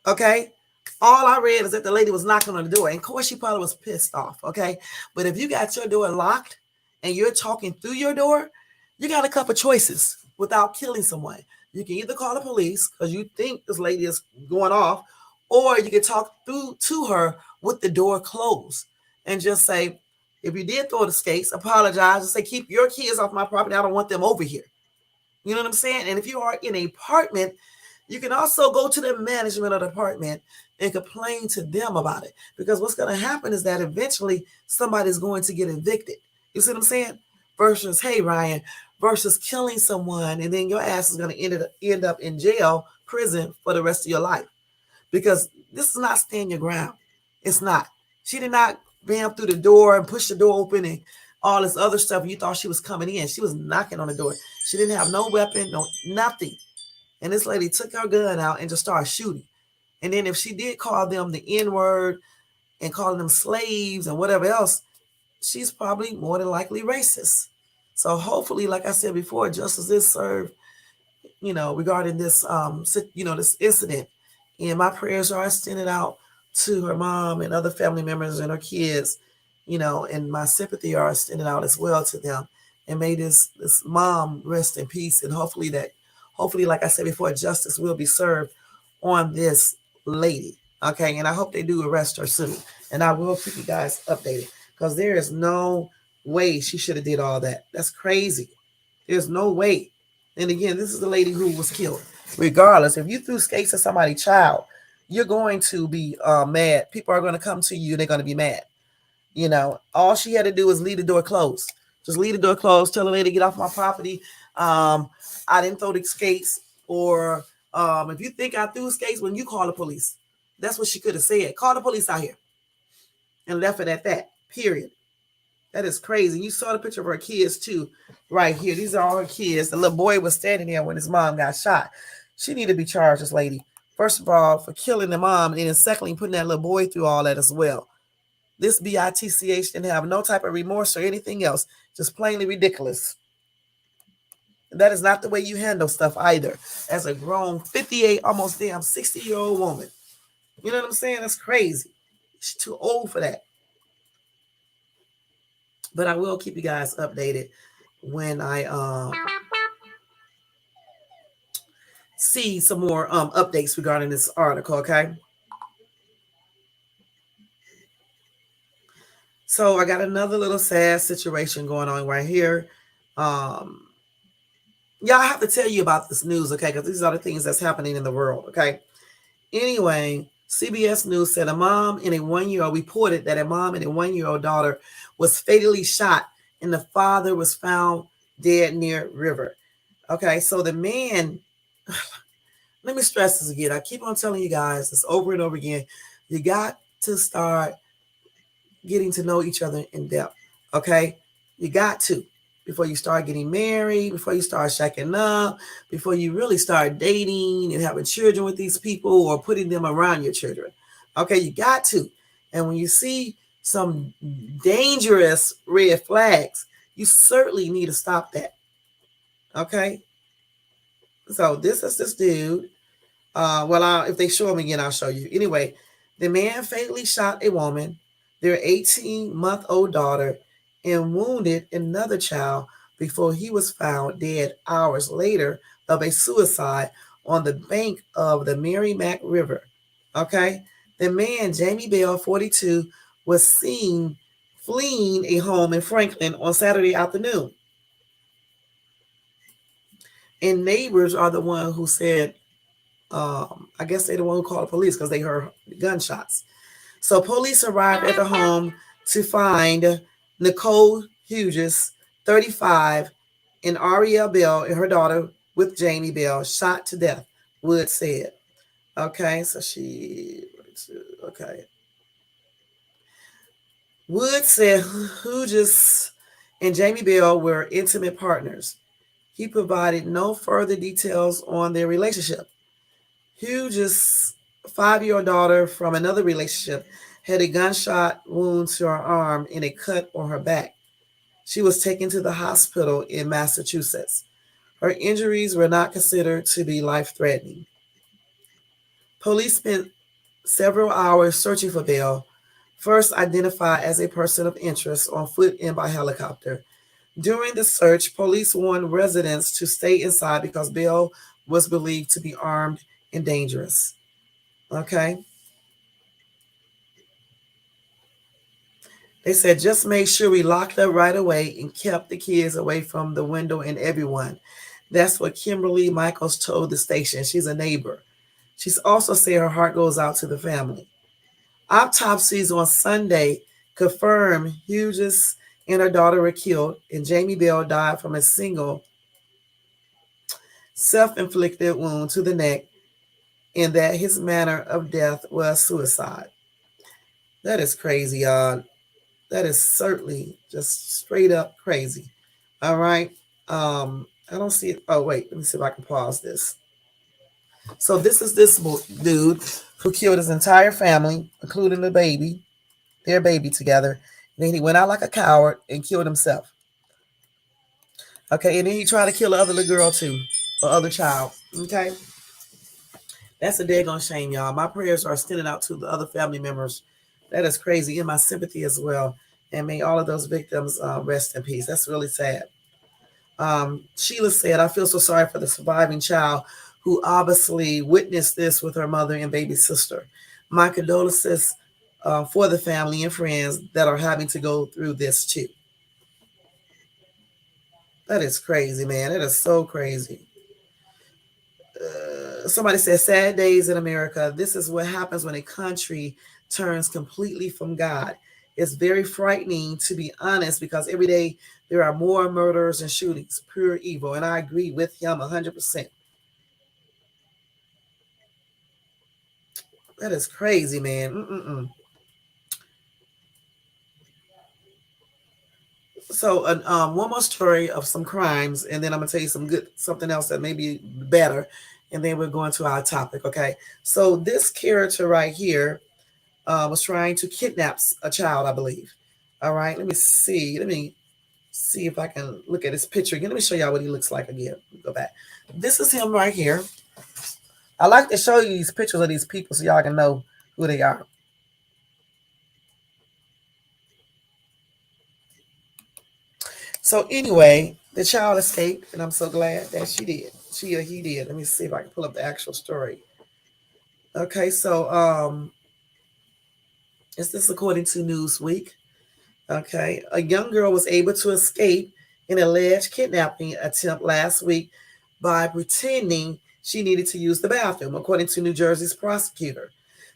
okay, all I read is that the lady was knocking on the door. And of course, she probably was pissed off, okay? But if you got your door locked and you're talking through your door, you got a couple choices without killing someone. You can either call the police because you think this lady is going off, or you can talk through to her with the door closed and just say, if you did throw the skates, apologize and say, keep your kids off my property. I don't want them over here. You know what I'm saying? And if you are in an apartment, you can also go to the management of the apartment and complain to them about it. Because what's going to happen is that eventually somebody's going to get evicted. You see what I'm saying? Versus, hey, Ryan, versus killing someone, and then your ass is going to end up in jail, prison for the rest of your life. Because this is not stand your ground. It's not. She did not bam through the door and push the door open and all this other stuff. You thought she was coming in. She was knocking on the door. She didn't have no weapon, no nothing. And this lady took her gun out and just started shooting. And then if she did call them the N-word and calling them slaves and whatever else, she's probably more than likely racist. So hopefully, like I said before, justice is served, regarding this, this incident. And my prayers are extended out to her mom and other family members and her kids, and my sympathy are extended out as well to them. And may this mom rest in peace. And hopefully, like I said before, justice will be served on this lady. Okay. And I hope they do arrest her soon. And I will keep you guys updated, because there is no way she should have did all that. That's crazy. There's no way. And again, this is the lady who was killed. Regardless, if you threw skates at somebody's child, you're going to be mad. People are going to come to you. They're going to be mad. All she had to do was leave the door closed. Just leave the door closed. Tell the lady, get off my property. I didn't throw the skates. Or if you think I threw skates, when you call the police. That's what she could have said. Call the police out here. And left it at that. Period. That is crazy. You saw the picture of her kids too, right here. These are all her kids. The little boy was standing there when his mom got shot. She needed to be charged, this lady. First of all, for killing the mom, and then secondly, putting that little boy through all that as well. This BITCH didn't have no type of remorse or anything else. Just plainly ridiculous. That is not the way you handle stuff either. As a grown 58, almost damn 60-year-old woman. You know what I'm saying? That's crazy. She's too old for that. But I will keep you guys updated when I see some more updates regarding this article, okay? So I got another little sad situation going on right here. Um, yeah, I have to tell you about this news, okay? Because these are the things that's happening in the world, okay? Anyway, CBS News said a mom and a 1-year-old reported that a mom and a 1-year-old daughter was fatally shot and the father was found dead near river. Okay, so the man, let me stress this again. I keep on telling you guys this over and over again. You got to start getting to know each other in depth. Okay, you got to before you start getting married, before you start shacking up, before you really start dating and having children with these people or putting them around your children. Okay, you got to. And when you see some dangerous red flags, you certainly need to stop that. Okay, so this is this dude. If they show him again, I'll show you. Anyway, the man fatally shot a woman, their 18-month-old daughter, and wounded another child before he was found dead hours later of a suicide on the bank of the Merrimack River. Okay, the man, Jamie Bell, 42, was seen fleeing a home in Franklin on Saturday afternoon. And neighbors are the one who said I guess they're the one who called the police because they heard gunshots. So police arrived at the home to find Nicole Hughes, 35, and Ariel Bell and her daughter with Jamie Bell shot to death, Wood said. Okay, so okay. Wood said Hughes and Jamie Bell were intimate partners. He provided no further details on their relationship. Hughes' 5-year-old daughter from another relationship had a gunshot wound to her arm and a cut on her back. She was taken to the hospital in Massachusetts. Her injuries were not considered to be life-threatening. Police spent several hours searching for Bell, first identified as a person of interest on foot and by helicopter. During the search, police warned residents to stay inside because Bell was believed to be armed and dangerous. Okay. They said just make sure we locked up right away and kept the kids away from the window and everyone. That's what Kimberly Michaels told the station. She's a neighbor. She's also said her heart goes out to the family. Autopsies on Sunday confirmed Hughes and her daughter were killed, and Jamie Bell died from a single self-inflicted wound to the neck, and that his manner of death was suicide. That is crazy, y'all. That is certainly just straight up crazy. All right. I don't see it. Oh, wait. Let me see if I can pause this. So this is this dude who killed his entire family, including the baby, their baby together. And then he went out like a coward and killed himself. Okay, and then he tried to kill the other little girl too, or other child. Okay, that's a daggone shame, y'all. My prayers are extended out to the other family members. That is crazy, and my sympathy as well. And may all of those victims rest in peace. That's really sad. Sheila said, I feel so sorry for the surviving child who obviously witnessed this with her mother and baby sister. My condolences for the family and friends that are having to go through this too. That is crazy, man. That is so crazy. Somebody said, sad days in America. This is what happens when a country turns completely from God. It's very frightening, to be honest, because every day there are more murders and shootings, pure evil. And I agree with him 100%. That is crazy, man. So, one more story of some crimes, and then I'm gonna tell you something else that may be better, and then we're going to our topic. Okay. So this character right here was trying to kidnap a child, I believe. All right. Let me see. Let me see if I can look at his picture again. Let me show y'all what he looks like again. Go back. This is him right here. I like to show you these pictures of these people so y'all can know who they are. So anyway, the child escaped, and I'm so glad that she did. She or he did. Let me see if I can pull up the actual story. Okay, so is this according to Newsweek? Okay, a young girl was able to escape an alleged kidnapping attempt last week by pretending she needed to use the bathroom, according to New Jersey's prosecutor.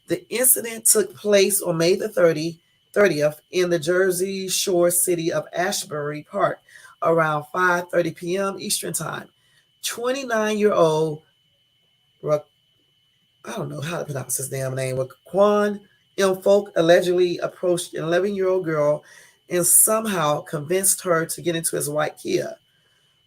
The incident took place on May the 30th in the Jersey Shore city of Ashbury Park around 5:30 p.m. Eastern Time. 29-year-old, I don't know how to pronounce his damn name, Quan M. Folk allegedly approached an 11-year-old girl and somehow convinced her to get into his white Kia.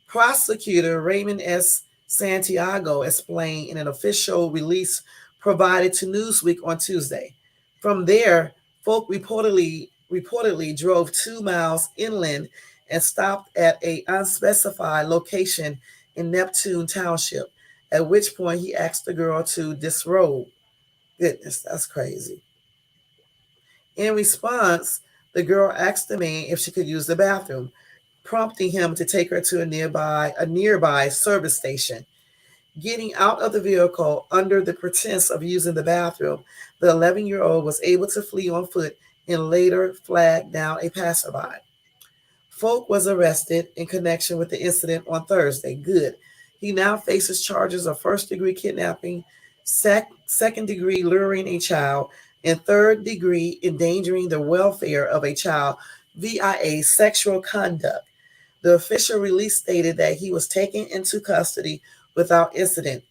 Prosecutor Raymond S. Santiago explained in an official release provided to Newsweek on Tuesday. From there, Folk reportedly drove 2 miles inland and stopped at a unspecified location in Neptune Township, at which point he asked the girl to disrobe. Goodness, that's crazy. In response, the girl asked the man if she could use the bathroom, prompting him to take her to a nearby service station. Getting out of the vehicle under the pretense of using the bathroom, the 11-year-old was able to flee on foot and later flagged down a passerby. Folk was arrested in connection with the incident on Thursday. Good. He now faces charges of first-degree kidnapping, second-degree luring a child, and third-degree endangering the welfare of a child via sexual conduct. The official release stated that he was taken into custody without incident.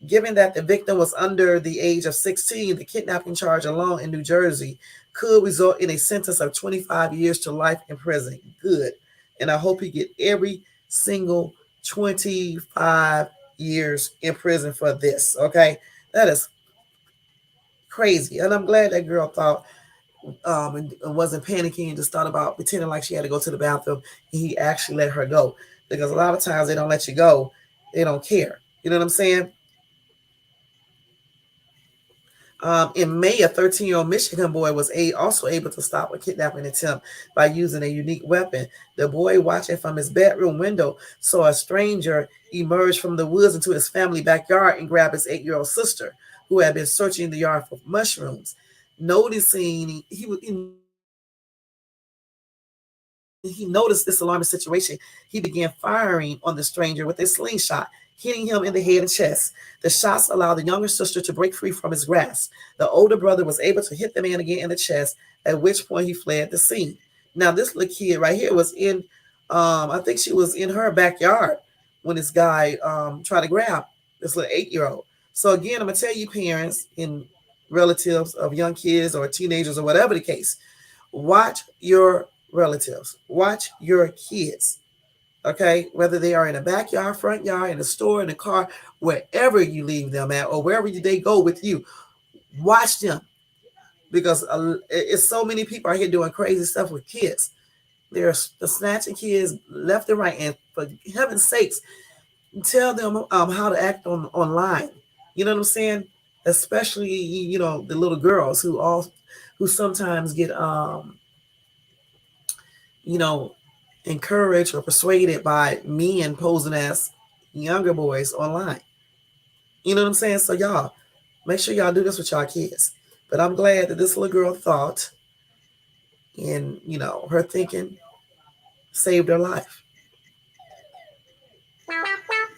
Given that the victim was under the age of 16, the kidnapping charge alone in New Jersey could result in a sentence of 25 years to life in prison. Good. And I hope he get every single 25 years in prison for this. Okay. That is crazy. And I'm glad that girl thought and wasn't panicking and just thought about pretending like she had to go to the bathroom. And he actually let her go, because a lot of times they don't let you go. They don't care. You know what I'm saying? In May, a 13-year-old Michigan boy was also able to stop a kidnapping attempt by using a unique weapon. The boy, watching from his bedroom window, saw a stranger emerge from the woods into his family backyard and grab his 8-year-old sister, who had been searching the yard for mushrooms. Noticing he noticed this alarming situation, he began firing on the stranger with a slingshot, hitting him in the head and chest. The shots allowed the younger sister to break free from his grasp. The older brother was able to hit the man again in the chest, at which point he fled the scene. Now, this little kid right here was in, I think she was in her backyard when this guy tried to grab this little 8-year-old. So again, I'm going to tell you, parents and relatives of young kids or teenagers or whatever the case, watch your relatives, watch your kids. Okay, whether they are in a backyard, front yard, in a store, in a car, wherever you leave them at, or wherever they go with you, watch them, because it's so many people out here doing crazy stuff with kids. They're snatching kids left and right, and for heaven's sakes, tell them how to act online. You know what I'm saying? Especially the little girls who sometimes get you know encouraged or persuaded by men posing as younger boys online. You know what I'm saying? So y'all, make sure y'all do this with y'all kids. But I'm glad that this little girl thought, and her thinking saved her life.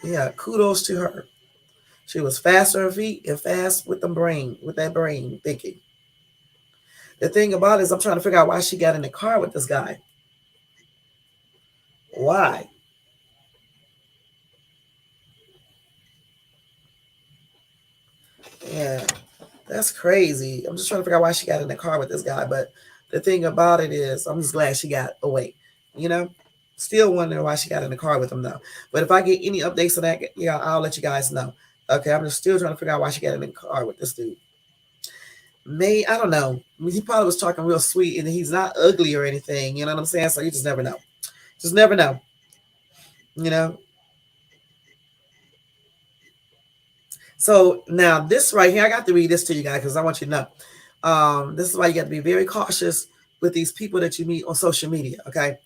Yeah, kudos to her. She was fast on her feet and fast with that brain thinking. The thing about it is, I'm trying to figure out why she got in the car with this guy. Why? Yeah, that's crazy. I'm just trying to figure out why she got in the car with this guy. But the thing about it is, I'm just glad she got away. You know, still wondering why she got in the car with him though. But if I get any updates on that, yeah, I'll let you guys know. Okay, I'm just still trying to figure out why she got in the car with this dude. I don't know. I mean, he probably was talking real sweet, and he's not ugly or anything. You know what I'm saying? So you just never know. Just never know. You know. So now this right here, I got to read this to you guys because I want you to know. This is why you got to be very cautious with these people that you meet on social media. Okay.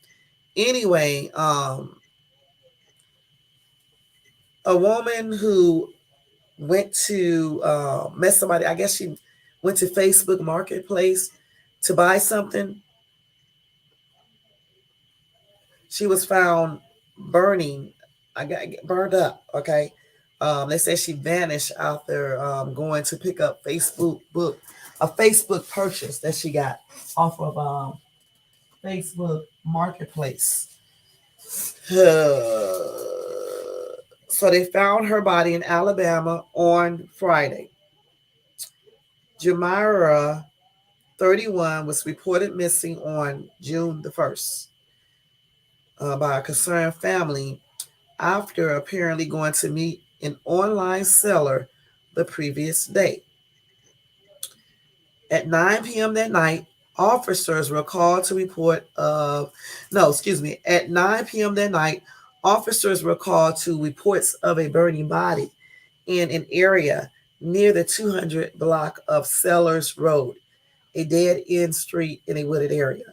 Anyway, a woman who went to met somebody. I guess she went to Facebook Marketplace to buy something. She was found burning. I got burned up. Okay. They said she vanished after going to pick up a Facebook purchase that she got off of Facebook Marketplace. So they found her body in Alabama on Friday. Jamira, 31, was reported missing on June the 1st by a concerned family after apparently going to meet an online seller the previous day. At 9 p.m. that night, officers were called to report of, no, excuse me, at 9 p.m. that night, officers were called to reports of a burning body in an area near the 200 block of Sellers Road, a dead end street in a wooded area.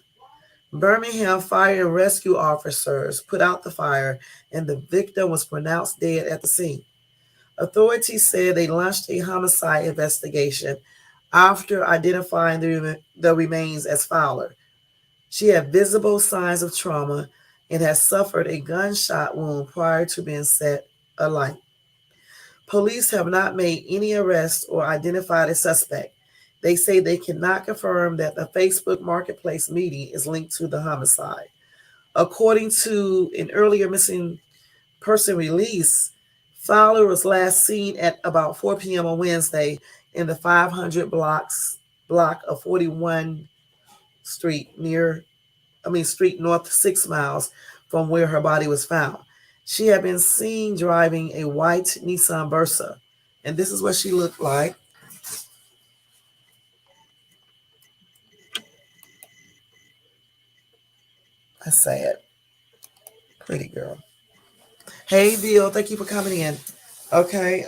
Birmingham fire and rescue officers put out the fire, and the victim was pronounced dead at the scene. Authorities said they launched a homicide investigation after identifying the remains as Fowler. She had visible signs of trauma and has suffered a gunshot wound prior to being set alight. Police have not made any arrests or identified a suspect. They say they cannot confirm that the Facebook Marketplace meeting is linked to the homicide. According to an earlier missing person release, Fowler was last seen at about 4 p.m. on Wednesday in the 500 block of 41 Street Street north 6 miles from where her body was found. She had been seen driving a white Nissan Versa, and this is what she looked like. That's sad. Pretty girl. Hey, Bill, thank you for coming in. Okay,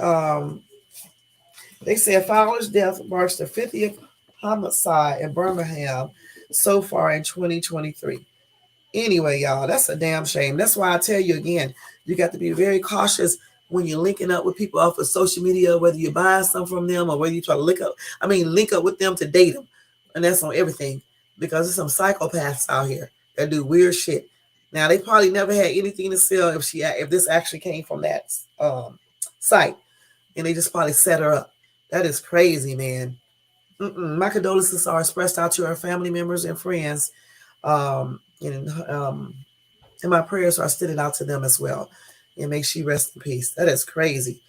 they said Fowler's death marks the 50th homicide in Birmingham so far in 2023. Anyway, y'all, that's a damn shame. That's why I tell you again, you got to be very cautious when you're linking up with people off of social media, whether you're buying something from them or whether you try to link up with them to date them. And that's on everything because there's some psychopaths out here that do weird shit. Now they probably never had anything to sell if this actually came from that site, and they just probably set her up. That is crazy, man. My condolences are expressed out to her family members and friends, and my prayers are extended out to them as well. And may she rest in peace. That is crazy.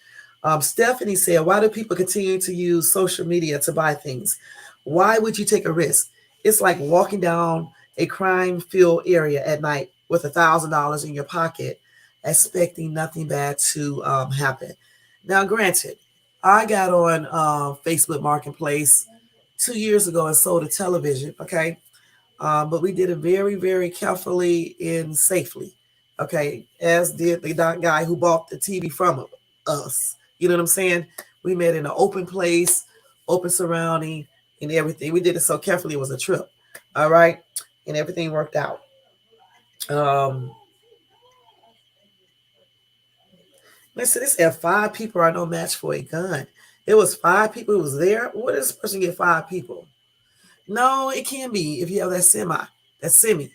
Stephanie said, "Why do people continue to use social media to buy things? Why would you take a risk? It's like walking down a crime-filled area at night with $1,000 in your pocket, expecting nothing bad to happen." Now, granted, I got on Facebook Marketplace 2 years ago and sold a television, okay? But we did it very, very carefully and safely, okay? As did the guy who bought the TV from us. You know what I'm saying? We met in an open place, open surrounding, and everything. We did it so carefully, it was a trip, all right? And everything worked out. Listen, this had 5 people are no match for a gun. It was 5 people who was there. What does this person get 5 people? No, it can be if you have that semi.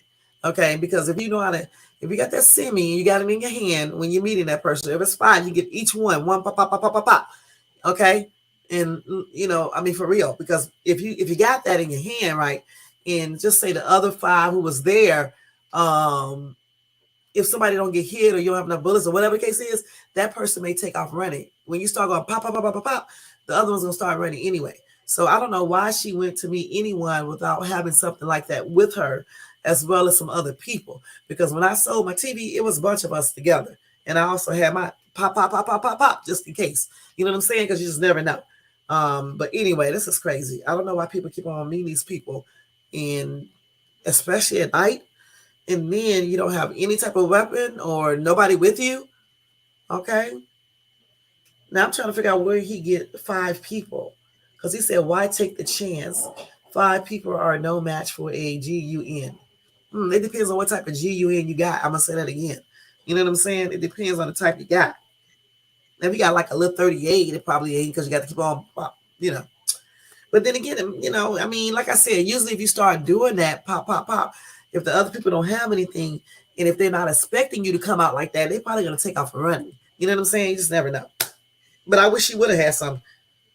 Okay, because if you got that semi and you got it in your hand when you're meeting that person, if it's 5, you get each one pop, pop, pop, pop, pop, pop. Okay, and for real, because if you got that in your hand, right, and just say the other 5 who was there, if somebody don't get hit or you don't have enough bullets or whatever the case is, that person may take off running. When you start going pop, pop, pop, pop, pop, pop, the other one's gonna start running anyway. So I don't know why she went to meet anyone without having something like that with her, as well as some other people. Because when I sold my TV, it was a bunch of us together. And I also had my pop, pop, pop, pop, pop, pop, just in case. You know what I'm saying? Because you just never know. But anyway, this is crazy. I don't know why people keep on meeting these people, and especially at night, and then you don't have any type of weapon or nobody with you. Okay. Now I'm trying to figure out where he get 5 people. Because he said, why take the chance? 5 people are no match for a GUN. It depends on what type of GUN you got. I'm going to say that again. You know what I'm saying? It depends on the type you got. If you got like a little 38, it probably ain't, because you got to keep on, you know. But then again, you know, I mean, like I said, usually if you start doing that, pop, pop, pop, if the other people don't have anything, and if they're not expecting you to come out like that, they're probably going to take off and running. You know what I'm saying? You just never know. But I wish she would have had some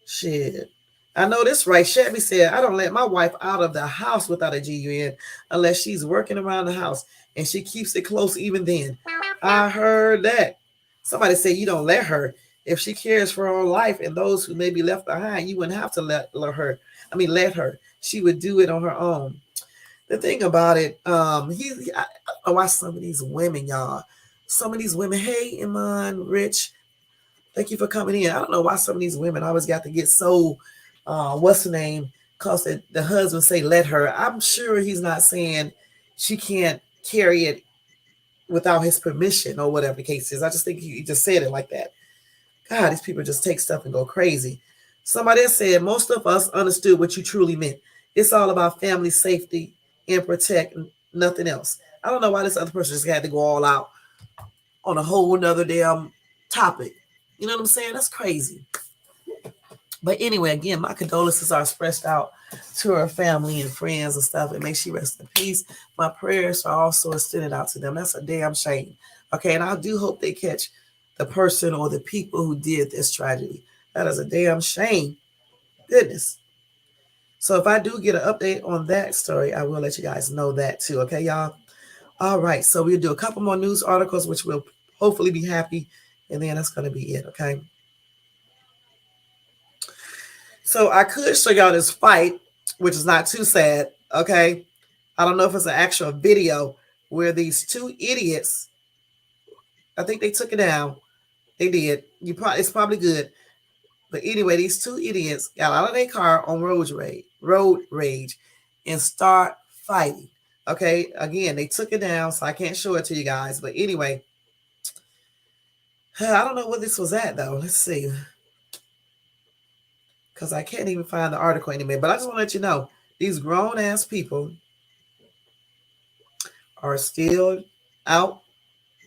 shit. I know this right. Shabby said, I don't let my wife out of the house without a GUN unless she's working around the house, and she keeps it close even then. I heard that. Somebody said you don't let her. If she cares for her own life and those who may be left behind, you wouldn't have to let her. Let her. She would do it on her own. The thing about it, I watch some of these women, y'all. Some of these women, hey, Iman, Rich, thank you for coming in. I don't know why some of these women always got to get so, what's the name? Because the husband say, let her. I'm sure he's not saying she can't carry it without his permission or whatever the case is. I just think he just said it like that. God, these people just take stuff and go crazy. Somebody else said, most of us understood what you truly meant. It's all about family safety and protect, nothing else. I don't know why this other person just had to go all out on a whole nother damn topic. You know what I'm saying? That's crazy. But anyway, again, my condolences are expressed out to her family and friends and stuff, and may she rest in peace. My prayers are also extended out to them. That's a damn shame. Okay, and I do hope they catch the person or the people who did this tragedy. That is a damn shame. Goodness. So if I do get an update on that story, I will let you guys know that too. Okay, y'all? All right, so we'll do a couple more news articles, which will hopefully be happy, and then that's going to be it, okay? So I could show y'all this fight, which is not too sad, okay? I don't know if it's an actual video where these two idiots, I think they took it down. They did. It's probably good. But anyway, these two idiots got out of their car on road rage, and start fighting. Okay, again, they took it down, so I can't show it to you guys. But anyway, I don't know where this was at, though. Let's see. Because I can't even find the article anymore. But I just want to let you know, these grown-ass people are still out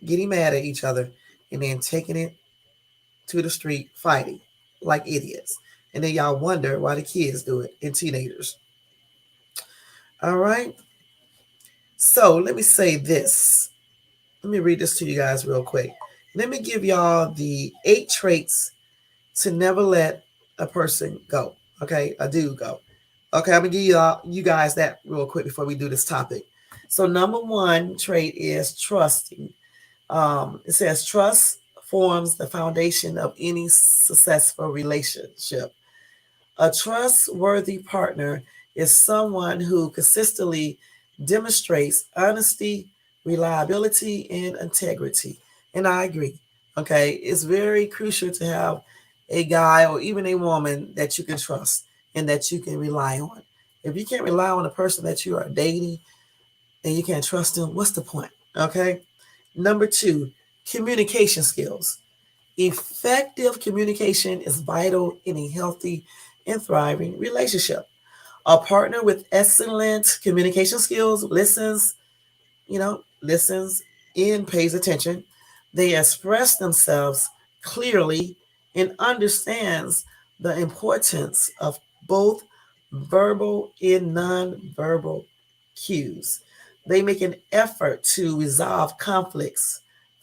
getting mad at each other and then taking it to the street fighting like idiots. And then y'all wonder why the kids do it and teenagers. All right. So let me say this. Let me read this to you guys real quick. Let me give y'all the 8 traits to never let a person go. Okay, a dude go. Okay, I'm gonna give you guys that real quick before we do this topic. So number 1 trait is trusting. It says trust forms the foundation of any successful relationship. A trustworthy partner is someone who consistently demonstrates honesty, reliability, and integrity. And I agree. Okay, it's very crucial to have a guy or even a woman that you can trust and that you can rely on. If you can't rely on a person that you are dating and you can't trust them, what's the point? Okay. Number 2, communication skills. Effective communication is vital in a healthy and thriving relationship. A partner with excellent communication skills listens and pays attention. They express themselves clearly and understands the importance of both verbal and nonverbal cues. They make an effort to resolve conflicts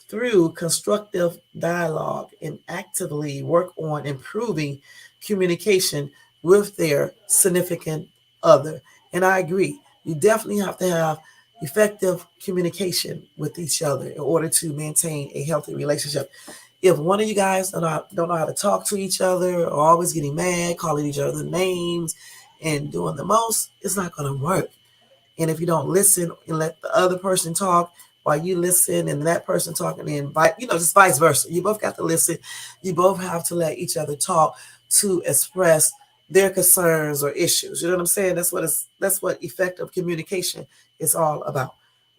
through constructive dialogue and actively work on improving communication with their significant other. And I agree, you definitely have to have effective communication with each other in order to maintain a healthy relationship. If one of you guys don't know how to talk to each other, or always getting mad, calling each other names, and doing the most, it's not going to work. And if you don't listen and let the other person talk while you listen and that person talking, and just vice versa. You both got to listen. You both have to let each other talk to express their concerns or issues. You know what I'm saying? That's what effective communication is all about.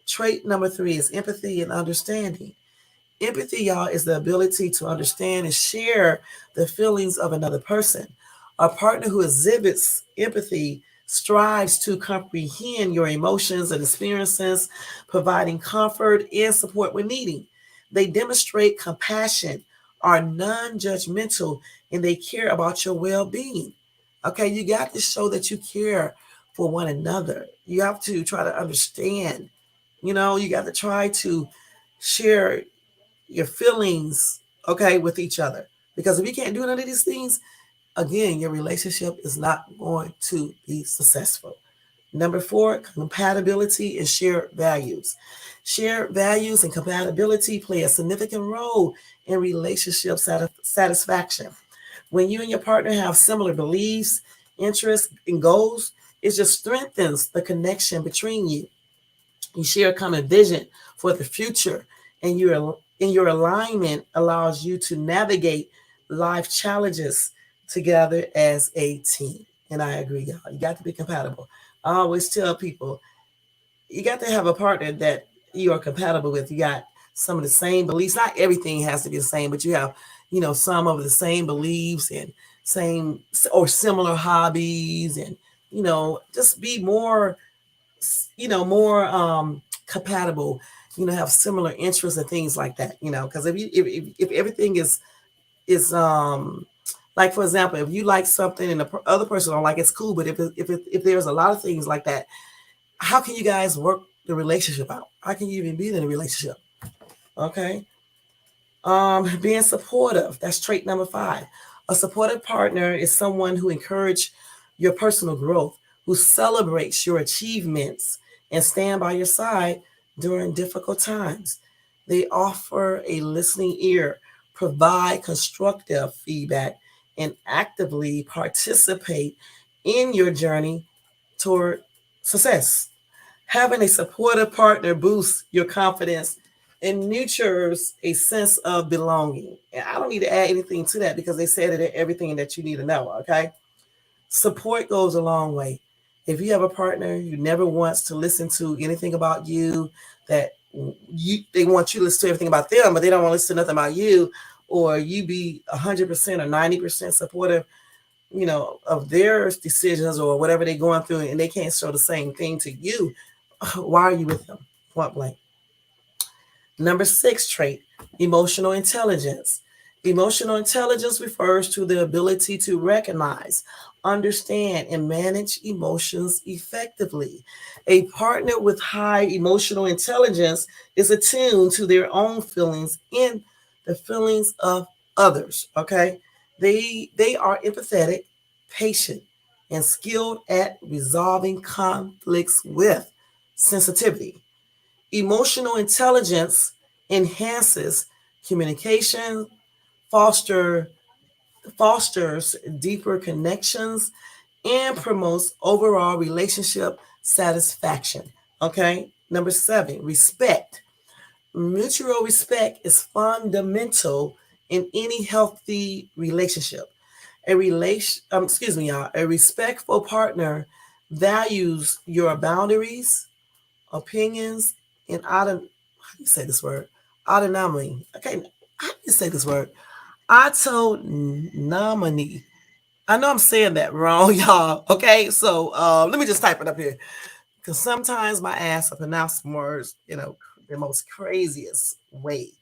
Trait number 3 is empathy and understanding. Empathy, y'all, is the ability to understand and share the feelings of another person. A partner who exhibits empathy strives to comprehend your emotions and experiences, providing comfort and support when needing. They demonstrate compassion, are non judgmental, and they care about your well being. Okay, you got to show that you care for one another. You have to try to understand. You got to try to share your feelings, okay, with each other. Because if you can't do none of these things, again, your relationship is not going to be successful. Number 4, compatibility and shared values. Shared values and compatibility play a significant role in relationship satisfaction. When you and your partner have similar beliefs, interests, and goals, it just strengthens the connection between you. You share a common vision for the future, and your alignment allows you to navigate life challenges together as a team. And I agree, y'all. You got to be compatible. I always tell people you got to have a partner that you are compatible with. You got some of the same beliefs. Not everything has to be the same, but you have, some of the same beliefs and same or similar hobbies, and just be more compatible, have similar interests and things like that, because if everything is like, for example, if you like something and the other person don't like, it's cool, but if there's a lot of things like that, how can you guys work the relationship out? How can you even be in a relationship? Okay. Being supportive, that's trait number 5. A supportive partner is someone who encourages your personal growth, who celebrates your achievements and stand by your side during difficult times. They offer a listening ear, provide constructive feedback, and actively participate in your journey toward success. Having a supportive partner boosts your confidence and nurtures a sense of belonging. And I don't need to add anything to that because they said it everything that you need to know, okay? Support goes a long way. If you have a partner who never wants to listen to anything about you, that they want you to listen to everything about them, but they don't want to listen to nothing about you, or you be 100% or 90% supportive, of their decisions or whatever they're going through, and they can't show the same thing to you, why are you with them? Point blank. Number 6 trait, emotional intelligence. Emotional intelligence refers to the ability to recognize, understand, and manage emotions effectively. A partner with high emotional intelligence is attuned to their own feelings and the feelings of others. Okay, they are empathetic, patient, and skilled at resolving conflicts with sensitivity. Emotional intelligence enhances communication, foster, fosters deeper connections, and promotes overall relationship satisfaction. Okay. Number 7, respect. Mutual respect is fundamental in any healthy relationship. A respectful partner values your boundaries, opinions, and how do you say this word? Autonomy. Okay, how do you say this word? Autonomy. I know I'm saying that wrong, y'all. Okay, so let me just type it up here because sometimes my ass I pronounce words, the most craziest way.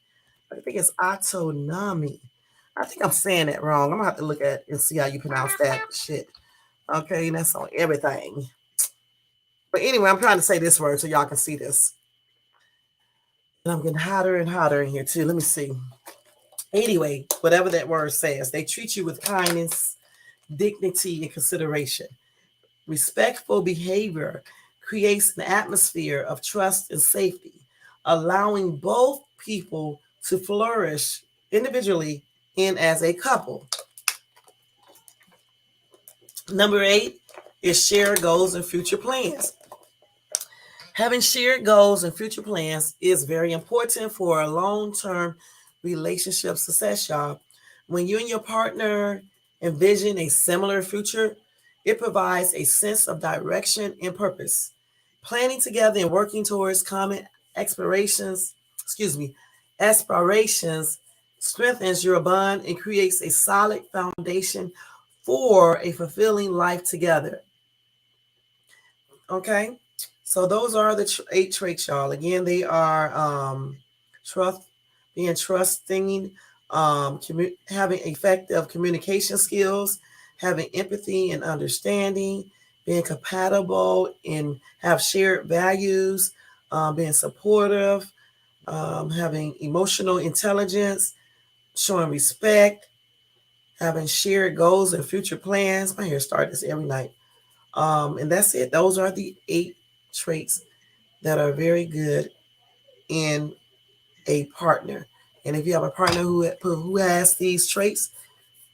I think it's autonomy. I think I'm saying that wrong. I'm gonna have to look at and see how you pronounce that shit. Okay, that's on everything. But anyway, I'm trying to say this word so y'all can see this. And I'm getting hotter and hotter in here too. Let me see. Anyway, whatever that word says, they treat you with kindness, dignity, and consideration. Respectful behavior creates an atmosphere of trust and safety, allowing both people to flourish individually and as a couple. Number 8 is shared goals and future plans. Having shared goals and future plans is very important for a long-term relationship success, y'all. When you and your partner envision a similar future, it provides a sense of direction and purpose. Planning together and working towards common aspirations, aspirations strengthens your bond and creates a solid foundation for a fulfilling life together. Okay. So those are the 8 traits, y'all. Again, they are trust, being trusting, having effective communication skills, having empathy and understanding, being compatible and have shared values, being supportive, having emotional intelligence, showing respect, having shared goals and future plans. My hair starts this every night. And that's it. Those are the 8 traits that are very good in a partner. And if you have a partner who has these traits,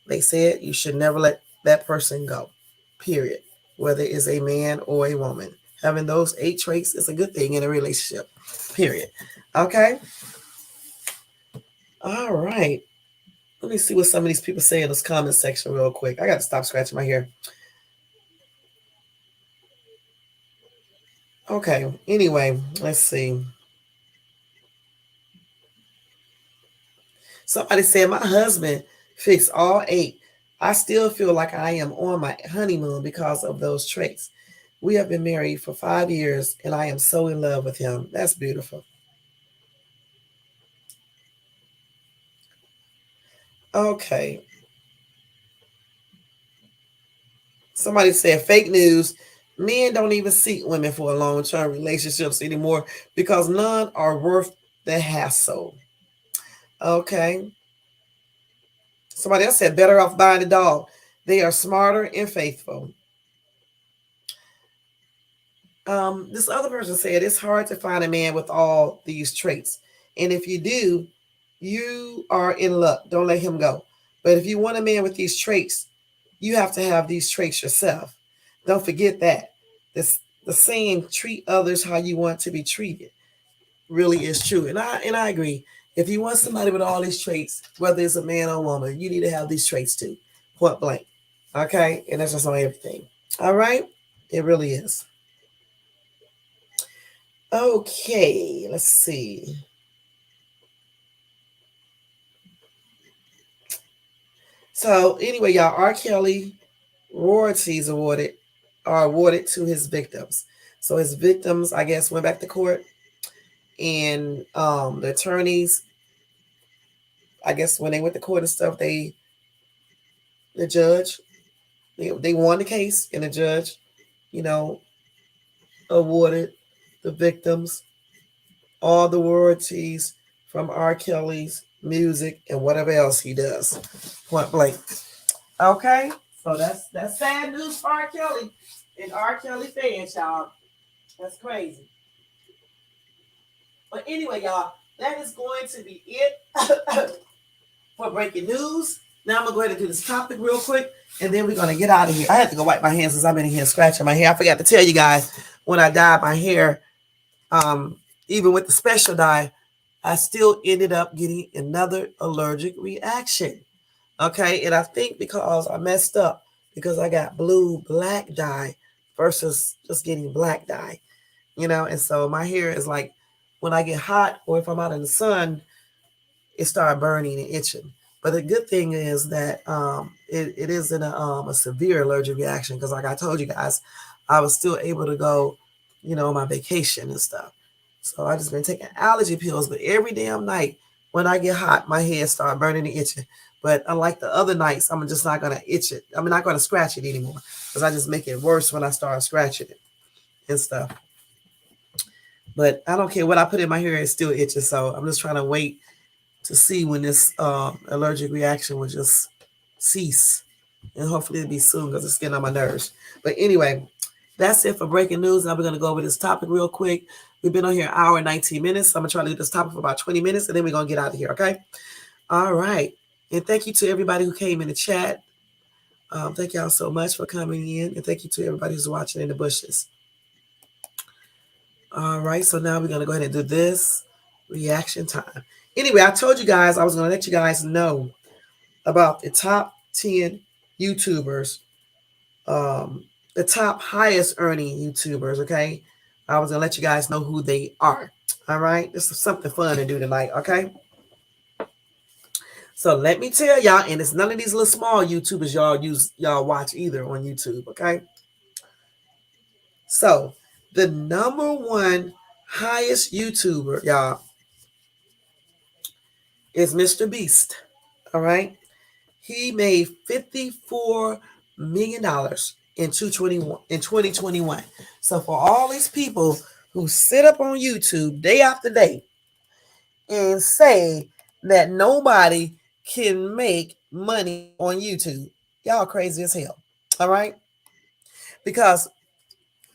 they said you should never let that person go. Period. Whether it's a man or a woman, having those 8 traits is a good thing in a relationship. Period. Okay. All right. Let me see what some of these people say in this comment section real quick. I got to stop scratching my hair. Okay. Anyway, let's see. Somebody said my husband fixed all 8. I still feel like I am on my honeymoon because of those traits. We have been married for 5 years and I am so in love with him. That's beautiful. Okay. Somebody said fake news. Men don't even seek women for long-term relationships anymore because none are worth the hassle. Okay. Somebody else said better off buying a dog. They are smarter and faithful. This other person said it's hard to find a man with all these traits. And if you do, you are in luck. Don't let him go. But if you want a man with these traits, you have to have these traits yourself. Don't forget that. This the saying treat others how you want to be treated really is true. And I agree. If you want somebody with all these traits, whether it's a man or a woman, you need to have these traits too. Point blank. Okay? And that's just on everything. All right? It really is. Okay, let's see. So anyway, y'all, R. Kelly royalties are awarded to his victims. So his victims, I guess, went back to court, and the attorneys, I guess, when they went to court and stuff, the judge, they won the case, and the judge, you know, awarded the victims all the royalties from R. Kelly's music and whatever else he does. Point blank. Okay, so that's sad news for R. Kelly and R. Kelly fans, y'all. That's crazy. But anyway, y'all, that is going to be it for breaking news. Now I'm gonna go ahead and do this topic real quick, and then we're gonna get out of here. I had to go wipe my hands since I've been in here scratching my hair. I forgot to tell you guys when I dyed my hair, even with the special dye, I still ended up getting another allergic reaction. Okay, and I think because I messed up because I got blue black dye versus just getting black dye, and so my hair is like when I get hot or if I'm out in the sun, it started burning and itching. But the good thing is that it isn't a severe allergic reaction because, like I told you guys, I was still able to go, on my vacation and stuff. So I just been taking allergy pills, but every damn night when I get hot, my head start burning and itching. But unlike the other nights, I'm just not gonna itch it. I'm not gonna scratch it anymore because I just make it worse when I start scratching it and stuff. But I don't care what I put in my hair; it still itches. So I'm just trying to wait to see when this allergic reaction will just cease, and hopefully it'll be soon because it's getting on my nerves. But anyway, that's it for breaking news. Now we're gonna go over this topic real quick. We've been on here an hour and 19 minutes. So I'm gonna try to do this topic for about 20 minutes, and then we're gonna get out of here. Okay. All right. And thank you to everybody who came in the chat. Thank y'all so much for coming in, and thank you to everybody who's watching in the bushes. All right. So now we're gonna go ahead and do this reaction time. Anyway, I told you guys I was gonna let you guys know about the top 10 YouTubers, the top highest earning YouTubers. Okay. I was gonna let you guys know who they are. All right. This is something fun to do tonight. Okay. So let me tell y'all, and it's none of these little small YouTubers y'all watch either on YouTube, okay? So The number one highest YouTuber, y'all, is Mr. Beast. All right. He made $54 million in 2021. So for all these people who sit up on YouTube day after day and say that nobody can make money on YouTube, y'all crazy as hell. All right? Because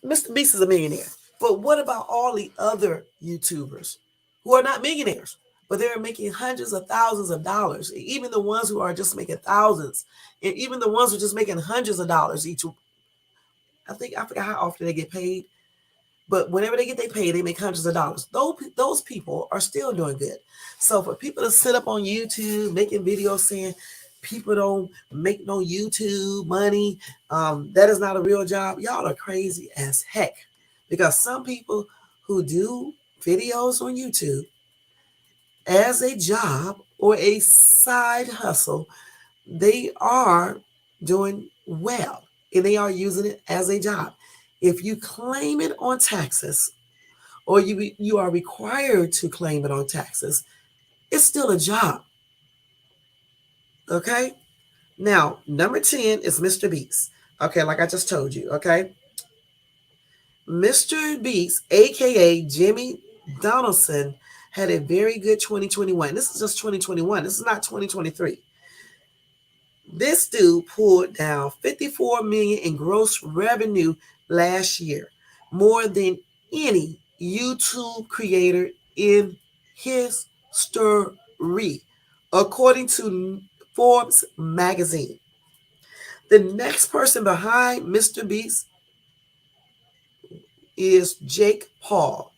Mr. Beast is a millionaire. But what about all the other YouTubers who are not millionaires, but they're making hundreds of thousands of dollars? Even the ones who are just making thousands, and even the ones who are just making hundreds of dollars each. I forgot how often they get paid, but whenever they get they pay, they make hundreds of dollars. Those people are still doing good. So for people to sit up on YouTube making videos saying people don't make no YouTube money, that is not a real job. Y'all are crazy as heck. Because some people who do videos on YouTube as a job or a side hustle, they are doing well and they are using it as a job. If you claim it on taxes or you are required to claim it on taxes, it's still a job. Okay? Now, number 10 is Mr. Beast. Okay, like I just told you, okay? Mr. Beast, aka Jimmy Donaldson, had a very good 2021. This is just 2021. This is not 2023. This dude pulled down 54 million in gross revenue last year, more than any YouTube creator in history, according to Forbes magazine. The next person behind Mr. Beast is Jake Paul.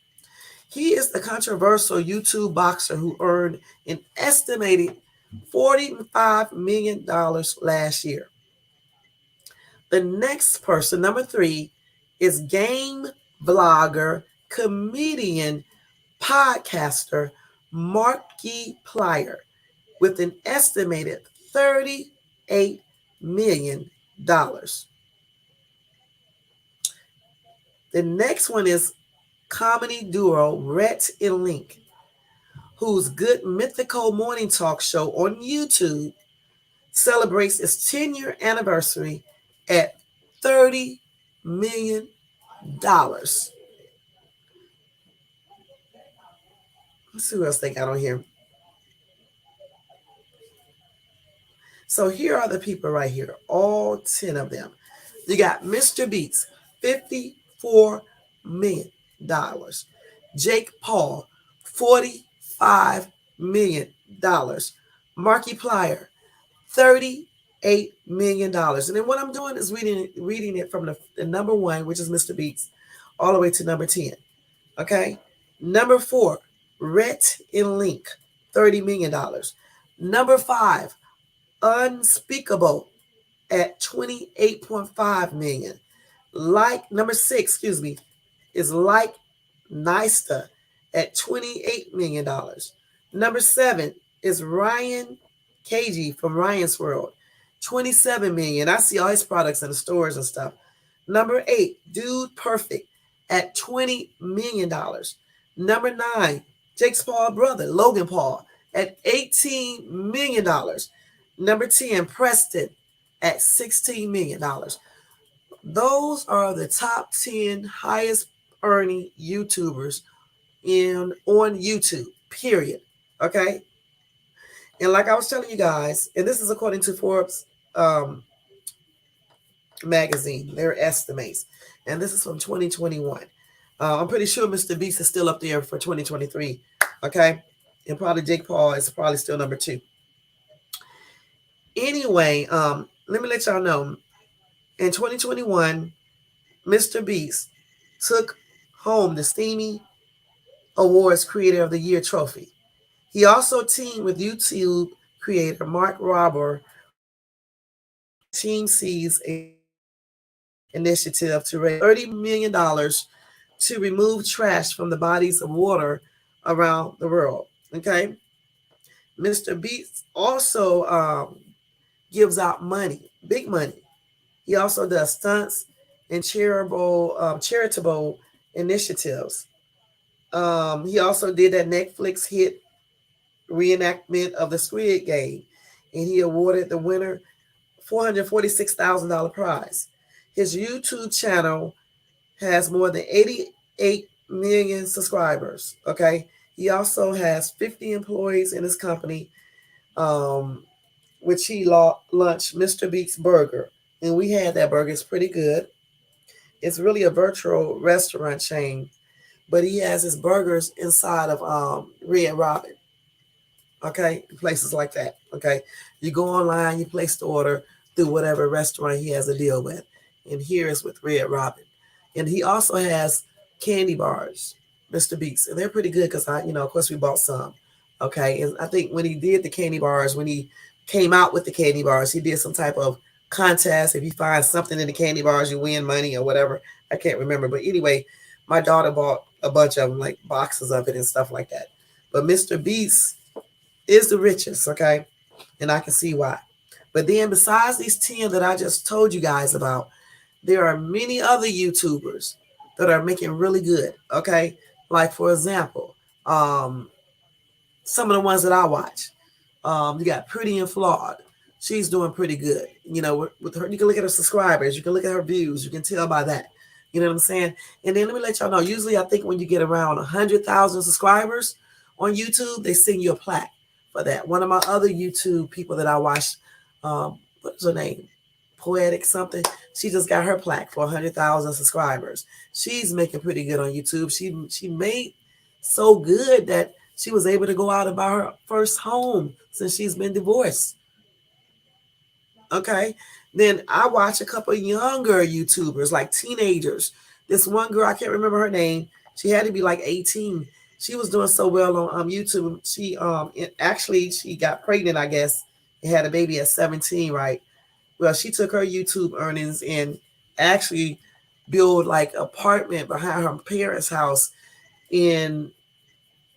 He is the controversial YouTube boxer who earned an estimated $45 million last year. The next person, number 3, is game blogger, comedian, podcaster Markiplier with an estimated $38 million. The next one is comedy duo Rhett and Link, whose Good Mythical Morning Talk show on YouTube celebrates its 10-year anniversary at $30 million. Let's see what else they got on here. So here are the people right here, all 10 of them. You got Mr. Beats, $54 million. Jake Paul, $45 million. Markiplier, $38 million. And then what I'm doing is reading it from the number 1, which is Mr. Beats, all the way to number 10. Okay? Number 4, Rhett and Link, $30 million. Number 5, Unspeakable at $28.5 million. Number 6, is Like Nysta at $28 million. Number 7 is Ryan KG from Ryan's World, $27 million. I see all his products in the stores and stuff. Number 8, Dude Perfect at $20 million. Number 9, Jake's Paul brother, Logan Paul, at $18 million. Number 10, Preston at $16 million. Those are the top 10 highest earning YouTubers on YouTube, period. Okay? And like I was telling you guys, and this is according to Forbes magazine, their estimates. And this is from 2021. I'm pretty sure Mr. Beast is still up there for 2023. Okay? And probably Jake Paul is probably still number 2. Anyway, let me let y'all know. In 2021, Mr. Beast took home the Steamy Awards Creator of the Year trophy. He also teamed with YouTube creator Mark Rober. Team sees a initiative to raise $30 million to remove trash from the bodies of water around the world. Okay? Mr. Beast also gives out money, big money. He also does stunts and charitable initiatives. He also did that Netflix hit reenactment of the Squid Game, and he awarded the winner $446,000 prize. His YouTube channel has more than 88 million subscribers. Okay. He also has 50 employees in his company, um, which he launched Mr. Beats Burger. And we had that burger. It's pretty good. It's really a virtual restaurant chain, but he has his burgers inside of Red Robin. Okay. Places like that. Okay. You go online, you place the order through whatever restaurant he has a deal with. And here is with Red Robin. And he also has candy bars, Mr. Beats, and they're pretty good because of course, we bought some. Okay, and I think when he did the candy bars, when he came out with the candy bars, he did some type of contest. If you find something in the candy bars, you win money or whatever. I can't remember, but anyway, my daughter bought a bunch of them, like boxes of it and stuff like that. But Mr. Beast is the richest, okay, and I can see why. But then, besides these 10 that I just told you guys about, there are many other YouTubers that are making really good. Okay. Like, for example, some of the ones that I watch. You got Pretty and Flawed. She's doing pretty good. With her, you can look at her subscribers, you can look at her views, you can tell by that. You know what I'm saying? And then let me let y'all know, usually I think when you get around 100,000 subscribers on YouTube, they send you a plaque for that. One of my other YouTube people that I watch, what's her name? Poetic something. She just got her plaque for 100,000 subscribers. She's making pretty good on YouTube. She made so good that she was able to go out and buy her first home since she's been divorced. Okay. Then I watch a couple younger YouTubers, like teenagers. This one girl, I can't remember her name. She had to be like 18. She was doing so well on YouTube. She got pregnant, I guess, and had a baby at 17, right? Well, she took her YouTube earnings and actually built like apartment behind her parents' house. And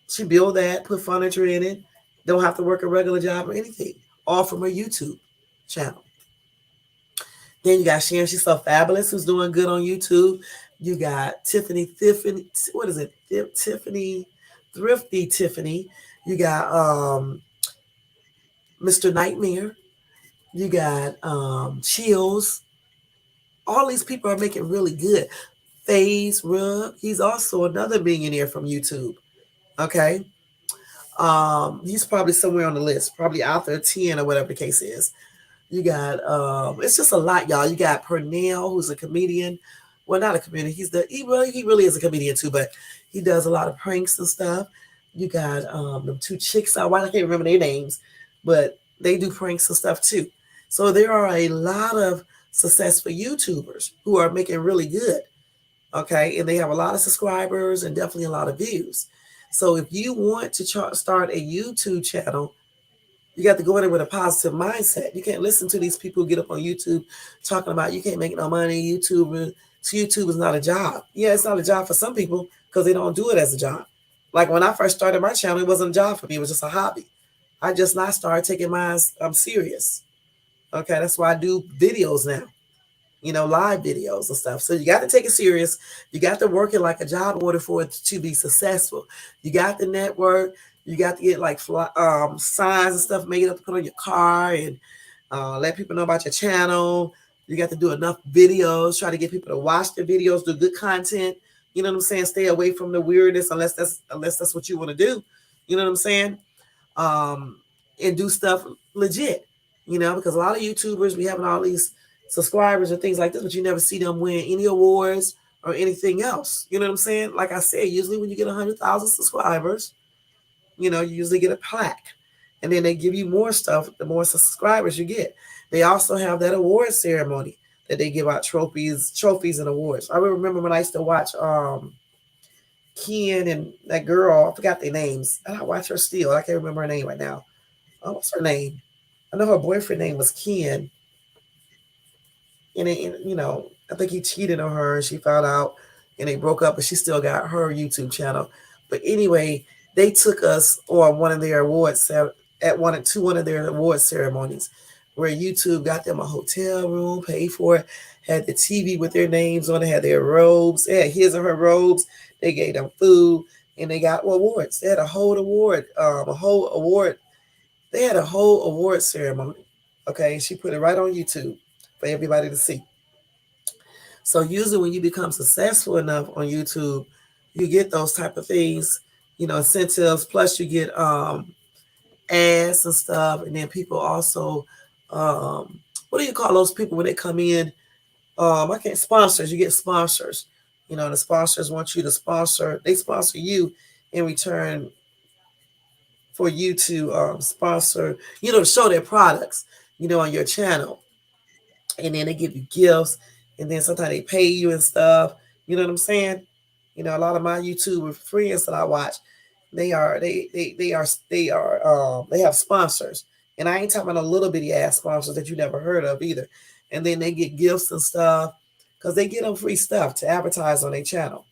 she built that, put furniture in it, don't have to work a regular job or anything, all from her YouTube channel. Then you got Sharon, she's so fabulous, who's doing good on YouTube. You got Tiffany, what is it? Tiffany, Thrifty Tiffany. You got Mr. Nightmare. You got Chills. All these people are making really good. FaZe Rug, he's also another millionaire from YouTube. Okay. He's probably somewhere on the list, probably out there 10 or whatever the case is. You got it's just a lot, y'all. You got Pernell, who's a comedian. Well, not a comedian. He really is a comedian too, but he does a lot of pranks and stuff. You got the two chicks I can't remember their names, but they do pranks and stuff too. So there are a lot of successful YouTubers who are making really good. Okay. And they have a lot of subscribers and definitely a lot of views. So if you want to start a YouTube channel, you got to go in there with a positive mindset. You can't listen to these people who get up on YouTube talking about you can't make no money. YouTube is not a job. Yeah, it's not a job for some people because they don't do it as a job. Like when I first started my channel, it wasn't a job for me. It was just a hobby. I just not started taking mine serious. Okay, that's why I do videos now, live videos and stuff. So you got to take it serious. You got to work it like a job in order for it to be successful. You got the network. You got to get like signs and stuff made up to put on your car and let people know about your channel. You got to do enough videos, try to get people to watch the videos, do good content. You know what I'm saying? Stay away from the weirdness unless that's what you want to do. You know what I'm saying? And do stuff legit, because a lot of YouTubers, we having all these subscribers and things like this, but you never see them win any awards or anything else. You know what I'm saying? Like I said, usually when you get 100,000 subscribers, you usually get a plaque, and then they give you more stuff the more subscribers you get. They also have that award ceremony that they give out trophies and awards. I remember when I used to watch Ken and that girl, I forgot their names, and I watch her still. I can't remember her name right now. What's her name? I know her boyfriend name was Ken, and I think he cheated on her, and she found out, and they broke up, but she still got her YouTube channel. But anyway, they took us on one of their awards at one of their award ceremonies. where YouTube got them a hotel room, paid for it, had the TV with their names on it, had their robes, they had his or her robes, they gave them food, and they got awards. They had a whole award, they had a whole award ceremony. Okay, she put it right on YouTube for everybody to see. So usually when you become successful enough on YouTube, you get those type of things, incentives, plus you get ads and stuff, and then people also what do you call those people when they come in? I can't sponsors. You get sponsors. The sponsors want you to sponsor. They sponsor you in return for you to sponsor. To show their products. On your channel, and then they give you gifts, and then sometimes they pay you and stuff. You know what I'm saying? A lot of my YouTuber friends that I watch, they have sponsors, and I ain't talking about a little bitty ass sponsors that you never heard of either. And then they get gifts and stuff because they get them free stuff to advertise on their channel.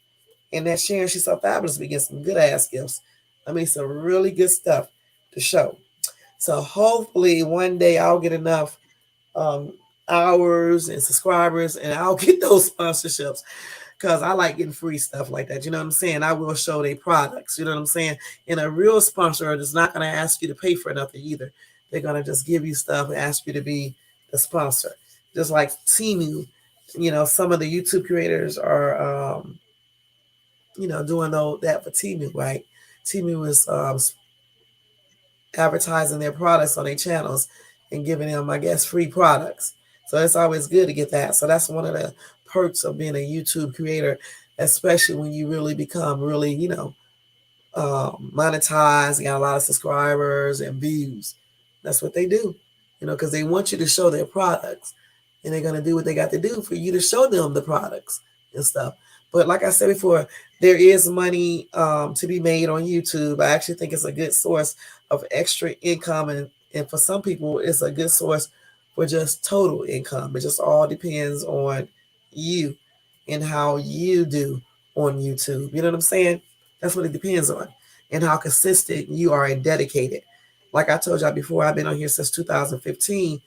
And that Sharon She's So Fabulous, we get some good ass gifts. I mean, some really good stuff to show. So hopefully one day I'll get enough hours and subscribers, and I'll get those sponsorships because I like getting free stuff like that. You know what I'm saying? I will show their products. You know what I'm saying? And a real sponsor is not going to ask you to pay for nothing either. They're going to just give you stuff and ask you to be the sponsor. Just like Temu, some of the YouTube creators are, doing that for Temu, right? Temu is advertising their products on their channels and giving them, I guess, free products. So it's always good to get that. So that's one of the perks of being a YouTube creator, especially when you really become really, monetized, got a lot of subscribers and views. That's what they do, because they want you to show their products, and they're going to do what they got to do for you to show them the products and stuff. But like I said before, there is money to be made on YouTube. I actually think it's a good source of extra income, and for some people, it's a good source for just total income. It just all depends on you and how you do on YouTube. You know what I'm saying? That's what it depends on, and how consistent you are and dedicated. Like I told y'all before, I've been on here since 2015,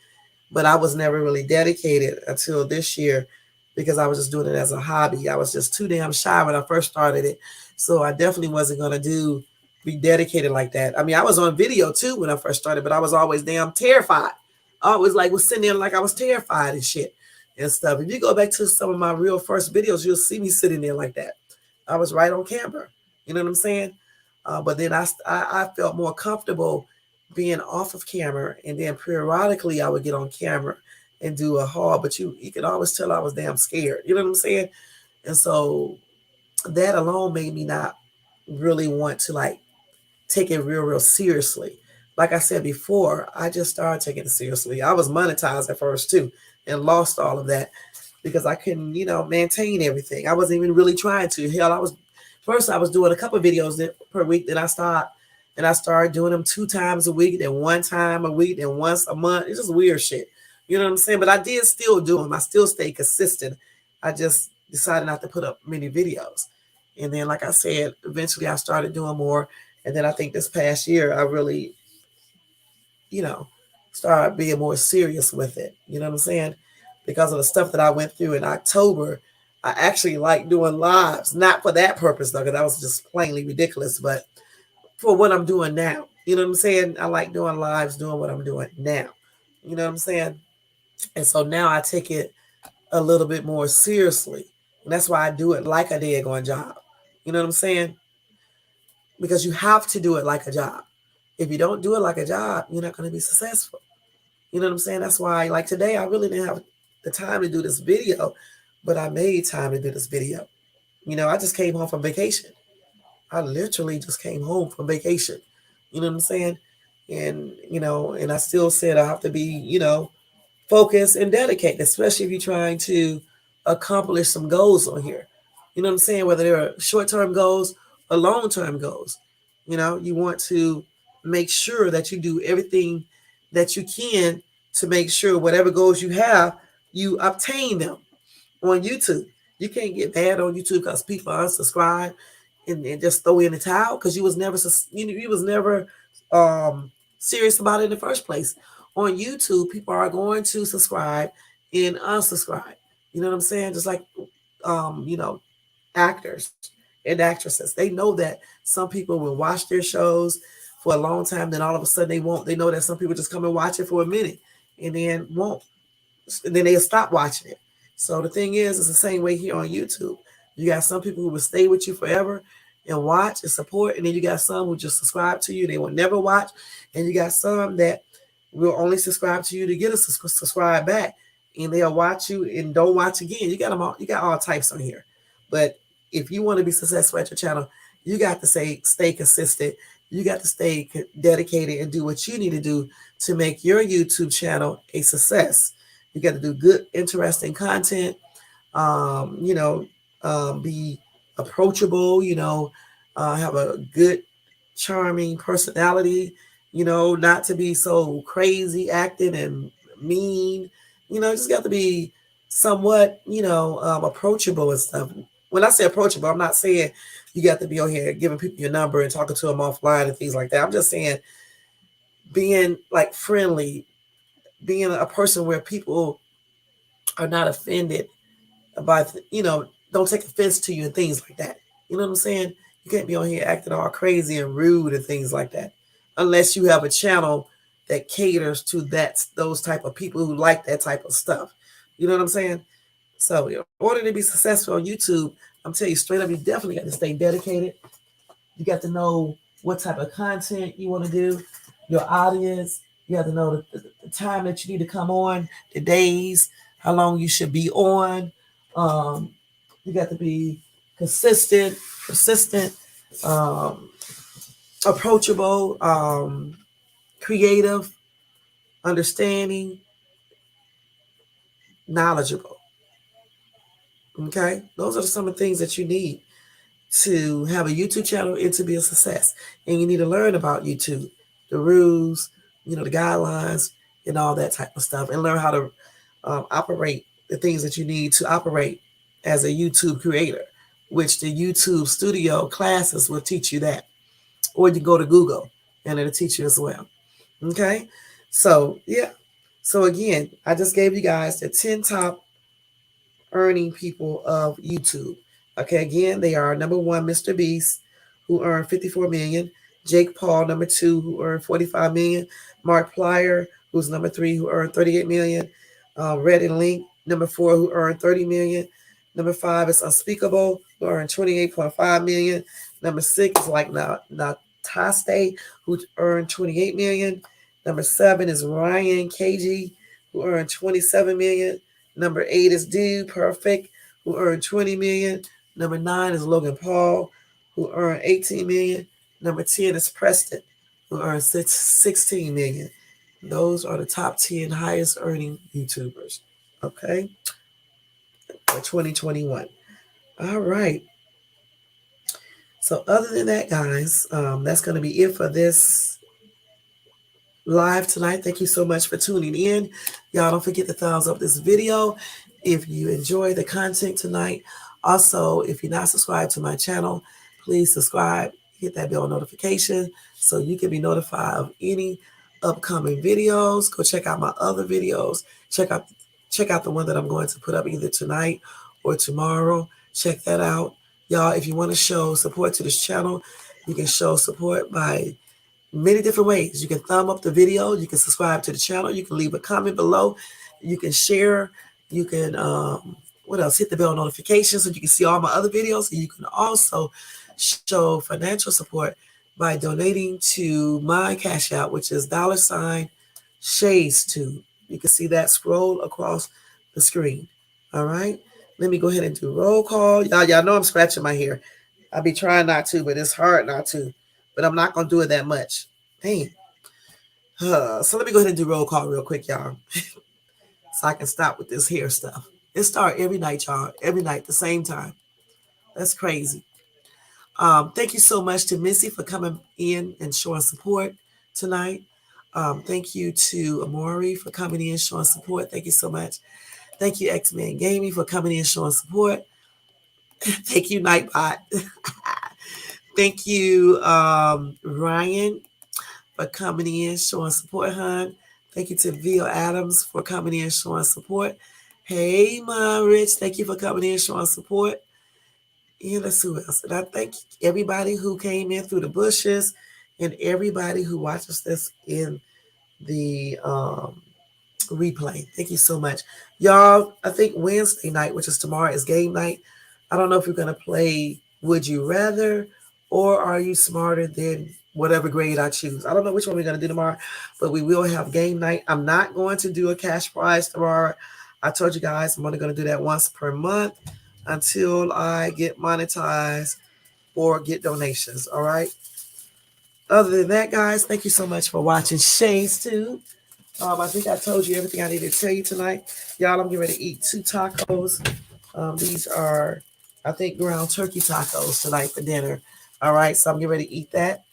but I was never really dedicated until this year because I was just doing it as a hobby. I was just too damn shy when I first started it. So I definitely wasn't going to be dedicated like that. I mean, I was on video too when I first started, but I was always damn terrified. I always was sitting there like I was terrified and shit and stuff. If you go back to some of my real first videos, you'll see me sitting there like that. I was right on camera. You know what I'm saying? But then I felt more comfortable being off of camera, and then periodically I would get on camera and do a haul, but you could always tell I was damn scared. You know what I'm saying? And so that alone made me not really want to take it real seriously. Like I said before, I just started taking it seriously. I was monetized at first too and lost all of that because I couldn't, maintain everything. I wasn't even really trying to. Hell, I was doing a couple of videos per week. Then I started doing them 2 times a week, then 1 time a week, then once a month. It's just weird shit. You know what I'm saying? But I did still do them. I still stayed consistent. I just decided not to put up many videos. And then, like I said, eventually I started doing more. And then I think this past year, I really, started being more serious with it. You know what I'm saying? Because of the stuff that I went through in October, I actually like doing lives. Not for that purpose, though, because that was just plainly ridiculous. But for what I'm doing now. You know what I'm saying? I like doing lives, doing what I'm doing now. You know what I'm saying? And so now I take it a little bit more seriously. And that's why I do it like a daggone job. You know what I'm saying? Because you have to do it like a job. If you don't do it like a job, you're not going to be successful. You know what I'm saying? That's why, like today, I really didn't have the time to do this video, but I made time to do this video. I just came home from vacation. I literally just came home from vacation. You know what I'm saying? And, and I still said I have to be, focused and dedicated, especially if you're trying to accomplish some goals on here. You know what I'm saying? Whether they're short-term goals or long-term goals. You want to make sure that you do everything that you can to make sure whatever goals you have, you obtain them on YouTube. You can't get bad on YouTube because people unsubscribe and just throw in the towel because you was never serious about it in the first place. on YouTube, people are going to subscribe and unsubscribe. You know what I'm saying? Just like, you know, actors and actresses. They know that some people will watch their shows for a long time, then all of a sudden they won't. They know that some people just come and watch it for a minute and then won't. And then they'll stop watching it. So the thing is, it's the same way here on YouTube. You got some people who will stay with you forever and watch and support, and then you got some who just subscribe to you, they will never watch, and you got some that will only subscribe to you to get a subscribe back, and they'll watch you and don't watch again. You got them all. You got all types on here, but if you want to be successful at your channel, you got to stay consistent. You got to stay dedicated and do what you need to do to make your YouTube channel a success. You got to do good, interesting content. You know, be approachable. You know, have a good, charming personality. You know, not to be so crazy acting and mean. You know, just got to be somewhat, you know, approachable and stuff. When I say approachable, I'm not saying you got to be on here giving people your number and talking to them offline and things like that. I'm just saying being like friendly, being a person where people are not offended by, you know, don't take offense to you and things like that. You know what I'm saying? You can't be on here acting all crazy and rude and things like that, unless you have a channel that caters to those type of people who like that type of stuff. You know what I'm saying? So in order to be successful on YouTube, I'm telling you straight up, you definitely got to stay dedicated. You got to know what type of content you want to do, your audience. You have to know the time that you need to come on, the days, how long you should be on. You got to be consistent, persistent, um, approachable, creative, understanding, knowledgeable. Okay, those are some of the things that you need to have a YouTube channel and to be a success. And you need to learn about YouTube, the rules, you know, the guidelines, and all that type of stuff, and learn how to operate the things that you need to operate as a YouTube creator, which the YouTube studio classes will teach you that. Or you go to Google and it'll teach you as well. Okay, so yeah. So again, I just gave you guys the 10 top earning people of YouTube. Okay, again, they are number one, Mr. Beast, who earned 54 million. Jake Paul, number two, who earned 45 million. Markiplier, who's number three, who earned 38 million. Red and Link, number four, who earned 30 million. Number five is Unspeakable, who earned 28.5 million. Number six is like Nataste, who earned 28 million. Number seven is Ryan KG, who earned 27 million. Number 8 is Dude Perfect, who earned 20 million. Number 9 is Logan Paul, who earned 18 million. Number 10 is Preston, who earned 16 million. Those are the top 10 highest earning YouTubers, okay, for 2021. All right. So other than that, guys, that's going to be it for this live tonight. Thank you so much for tuning in. Y'all don't forget to thumbs up this video if you enjoy the content tonight. Also, if you're not subscribed to my channel, please subscribe, hit that bell notification so you can be notified of any upcoming videos. Go check out my other videos. Check out the one that I'm going to put up either tonight or tomorrow. Check that out. Y'all, if you want to show support to this channel, you can show support by many different ways. You can thumb up the video, you can subscribe to the channel, you can leave a comment below, you can share, you can what else, hit the bell notification so you can see all my other videos. And you can also show financial support by donating to my Cash App, which is $ShadesTube. You can see that scroll across the screen. All right, let me go ahead and do roll call. Y'all know I'm scratching my hair. I be trying not to, but it's hard not to. But I'm not going to do it that much. Dang. So let me go ahead and do roll call real quick, y'all. So I can stop with this hair stuff. It starts every night, y'all. Every night, the same time. That's crazy. Thank you so much to Missy for coming in and showing support tonight. Thank you to Amori for coming in and showing support. Thank you so much. Thank you, X-Men Gaming, for coming in and showing support. Thank you, Nightbot. Thank you, Ryan, for coming in, showing support, hon. Thank you to Vio Adams for coming in showing support. Hey, Mom Rich, thank you for coming in showing support. And let's see who else. And I thank everybody who came in through the bushes and everybody who watches this in the replay. Thank you so much. Y'all, I think Wednesday night, which is tomorrow, is game night. I don't know if you're going to play Would You Rather or Are You Smarter Than whatever grade I choose. I don't know which one we're going to do tomorrow, but we will have game night. I'm not going to do a cash prize tomorrow. I told you guys I'm only going to do that once per month until I get monetized or get donations. All right. Other than that, guys, thank you so much for watching Shay's Tube. I think I told you everything I needed to tell you tonight. Y'all, I'm getting ready to eat 2 tacos. These are, I think, ground turkey tacos tonight for dinner. All right, so I'm getting ready to eat that.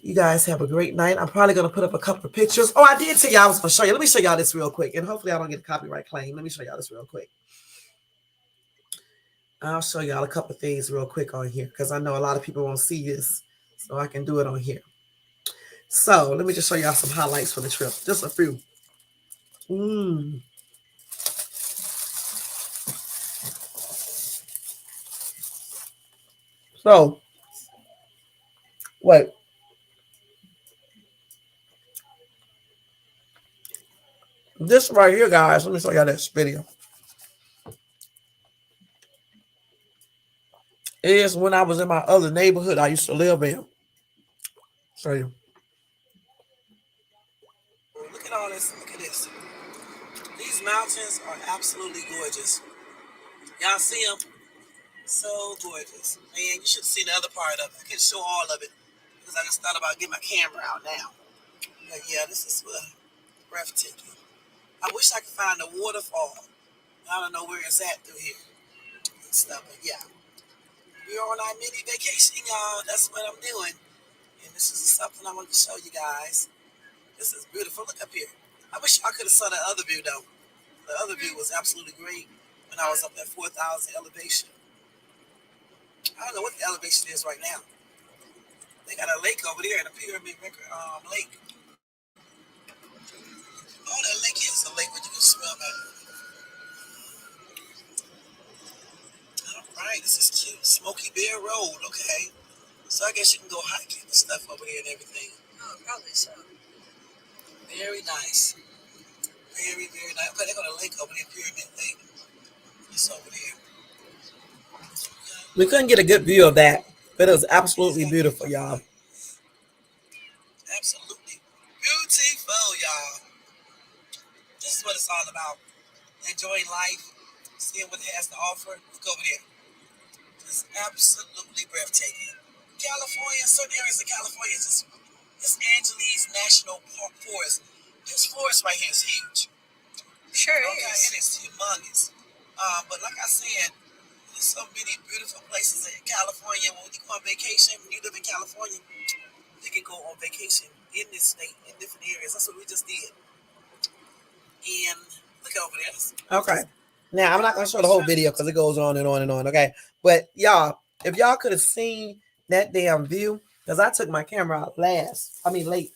You guys have a great night. I'm probably going to put up a couple of pictures. Oh, I did tell you I was going to show you. Let me show y'all this real quick. And hopefully I don't get a copyright claim. Let me show y'all this real quick. I'll show y'all a couple of things real quick on here because I know a lot of people won't see this. So I can do it on here. So let me just show y'all some highlights for the trip. Just a few. So, wait. This right here, guys, let me show y'all this video. It is when I was in my other neighborhood I used to live in. Show you. Look at all this. Look at this. These mountains are absolutely gorgeous. Y'all see them? So gorgeous. Man, you should see the other part of it. I can't show all of it because I just thought about getting my camera out now. But yeah, this is breathtaking. I wish I could find a waterfall. I don't know where it's at through here and stuff, but yeah. We're on our mini vacation, y'all. That's what I'm doing. And this is something I want to show you guys. This is beautiful. Look up here. I wish I could have saw the other view, though. The other view was absolutely great when I was up at 4,000 elevation. I don't know what the elevation is right now. They got a lake over there, the Pyramid Lake. Oh, that lake is a lake where you can swim at. All right, this is cute. Smoky Bear Road, okay. So I guess you can go hiking and stuff over there and everything. Oh, probably so. Very nice. Very, very nice. Okay, they got a lake over there, Pyramid Lake. It's over there. We couldn't get a good view of that, but it was absolutely beautiful, y'all. Absolutely beautiful, y'all. This is what it's all about. Enjoying life, seeing what it has to offer. Look over there. It's absolutely breathtaking. California, certain areas of California, this Angeles National Forest. This forest right here is huge. Sure is. It is humongous. But like I said, there's so many beautiful places in California. When you go on vacation, when you live in California, you can go on vacation in this state, in different areas. That's what we just did. And look over there. Okay. Now, I'm not going to show the whole video because it goes on and on and on, okay? But, y'all, if y'all could have seen that damn view, because I took my camera out late.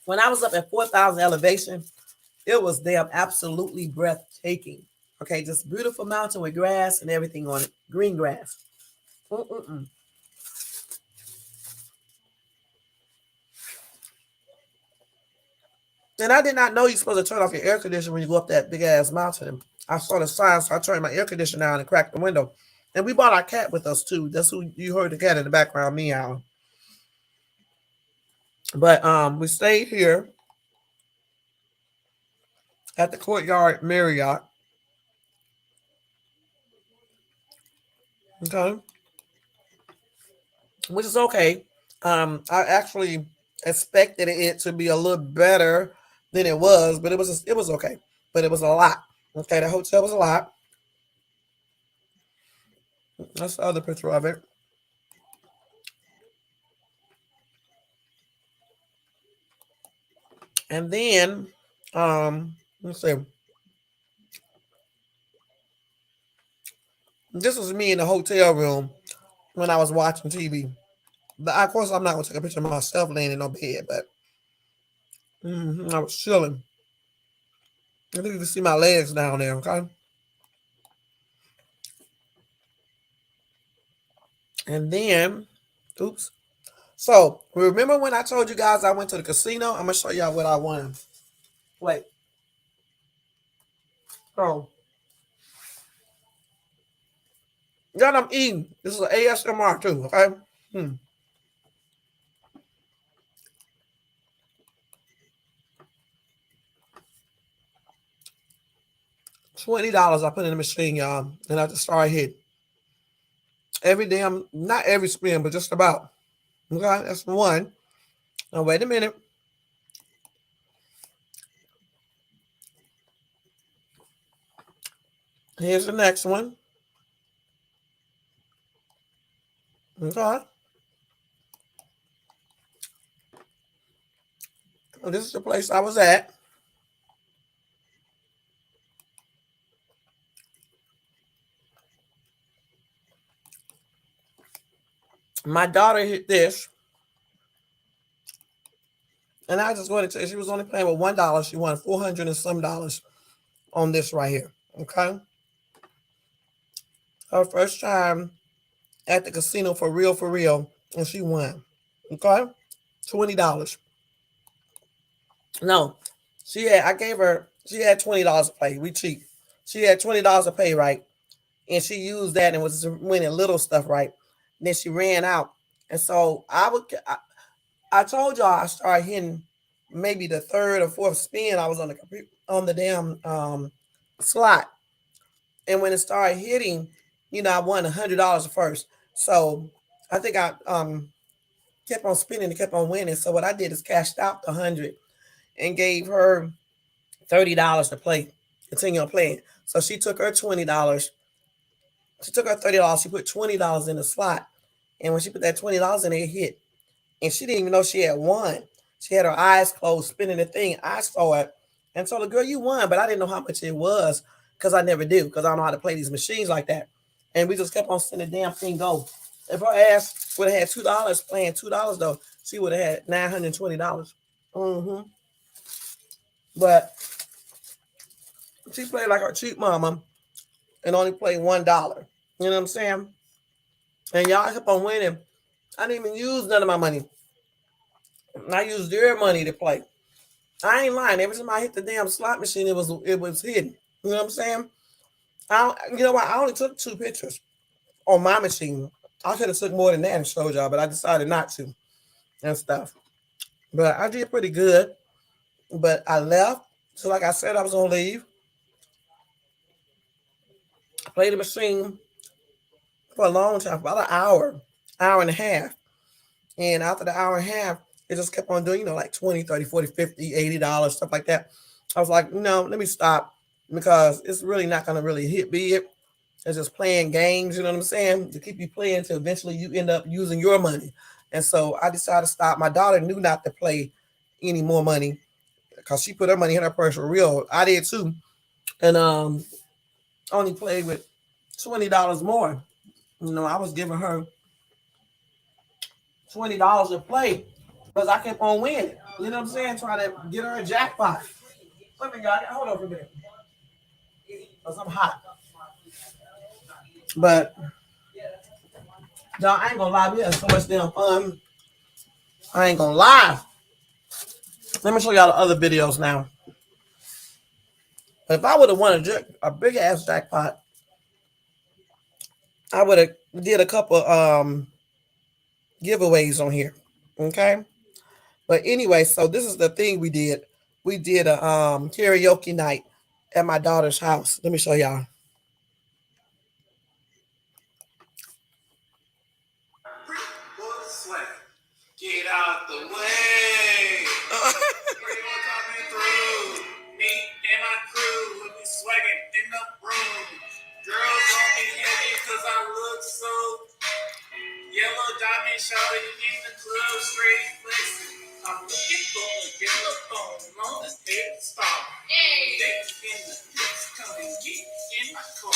When I was up at 4,000 elevation, it was damn absolutely breathtaking. Okay, just beautiful mountain with grass and everything on it. Green grass. And I did not know you're supposed to turn off your air conditioner when you go up that big-ass mountain. I saw the sign, so I turned my air conditioner down and cracked the window. And we brought our cat with us, too. That's who you heard the cat in the background meowing. But we stayed here at the Courtyard Marriott. Okay. Which is okay. I actually expected it to be a little better than it was, but it was okay. But it was a lot. Okay, the hotel was a lot. That's the other picture of it. And then, let's see. This was me in the hotel room when I was watching TV. But of course, I'm not gonna take a picture of myself laying in no bed, but I was chilling. I think you can see my legs down there, okay? And then, oops. So, remember when I told you guys I went to the casino? I'm going to show y'all what I won. Wait. So, y'all, I'm eating. This is an ASMR too, okay? $20 I put in the machine, y'all. And I just started hitting. Every damn, not every spin, but just about. Okay, that's one. Now, wait a minute. Here's the next one. Okay. Well, this is the place I was at. My daughter hit this. And I just wanted to tell you, she was only playing with $1. She won 400 and some dollars on this right here. Okay. Her first time at the casino for real, and she won. Okay. $20. No, she had $20 to play. We cheap. She had $20 to pay, right? And she used that and was winning little stuff, right? And then she ran out. And so I told y'all I started hitting maybe the third or fourth spin. I was on the damn slot. And when it started hitting, I won $100 first. So I think I kept on spinning and kept on winning. So what I did is cashed out the 100 and gave her $30 to play, continue on playing. So she took her $20. She took her $30. She put $20 in the slot, and when she put that $20 in, it hit, and she didn't even know she had won. She had her eyes closed, spinning the thing. I saw it, and told the girl, "You won," but I didn't know how much it was because I never do because I don't know how to play these machines like that. And we just kept on seeing the damn thing go. If her ass would have had $2 playing $2 though, she would have had $920. But she played like her cheap mama and only played $1. You know what I'm saying? And y'all kept on winning. I didn't even use none of my money. I used their money to play. I ain't lying. Every time I hit the damn slot machine, it was hidden. You know what I'm saying? You know what? I only took 2 pictures on my machine. I could have took more than that and showed y'all, but I decided not to and stuff. But I did pretty good. But I left. So like I said, I was gonna leave. I played the machine for a long time, for about an hour and a half. And after the hour and a half, it just kept on doing, like 20, 30, 40, 50, $80, stuff like that. I was like, no, let me stop because it's really not going to really hit big. It's just playing games, you know what I'm saying? To keep you playing until eventually you end up using your money. And so I decided to stop. My daughter knew not to play any more money because she put her money in her purse for real. I did too. And only played with $20 more. I was giving her $20 to play because I kept on winning. You know what I'm saying? Trying to get her a jackpot. Let me, y'all, hold on for a minute. Because I'm hot. But, y'all, I ain't gonna lie. We had so much damn fun. I ain't gonna lie. Let me show y'all the other videos now. If I would have won a big ass jackpot, I would have did a couple giveaways on here. Okay. But anyway, so this is the thing we did. We did a karaoke night at my daughter's house. Let me show y'all. Get out the way. Coming through. Me and my crew will be swagging in the room. Girls on me heavy because I look so yellow diamond shouting in the club straight flexing. I'm looking for a yellow phone, long as head star. Hey. They in the mix, come and get in my car.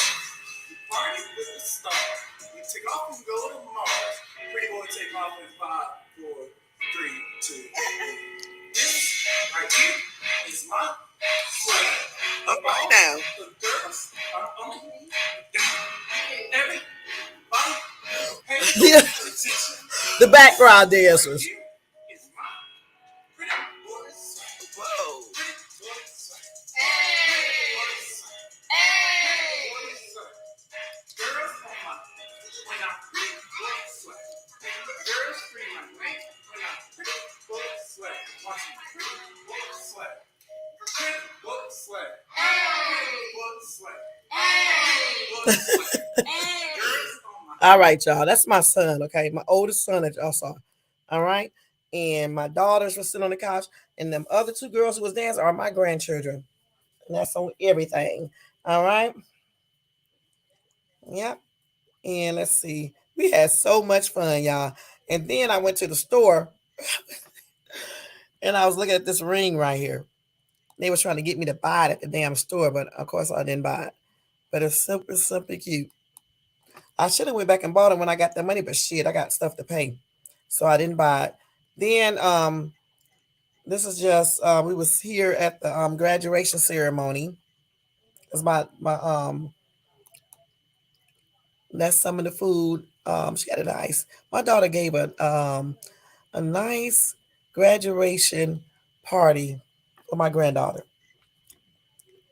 We party with the stars. We take off and go to Mars. Pretty boy take off in 5, 4, 3, 2. This right here. All right now. Yeah. The background dancers. Whoa. All right, y'all. That's my son, okay? My oldest son that y'all saw. All right. And my daughters were sitting on the couch, and them other two girls who was dancing are my grandchildren. And that's on everything. All right. Yep. And let's see. We had so much fun, y'all. And then I went to the store and I was looking at this ring right here. They was trying to get me to buy it at the damn store, but of course I didn't buy it. But it's super cute. I should have went back and bought it when I got the money, but shit, I got stuff to pay. So I didn't buy it. Then this is just we was here at the graduation ceremony. It's my that's some of the food. She got it nice. My daughter gave a nice graduation party for my granddaughter.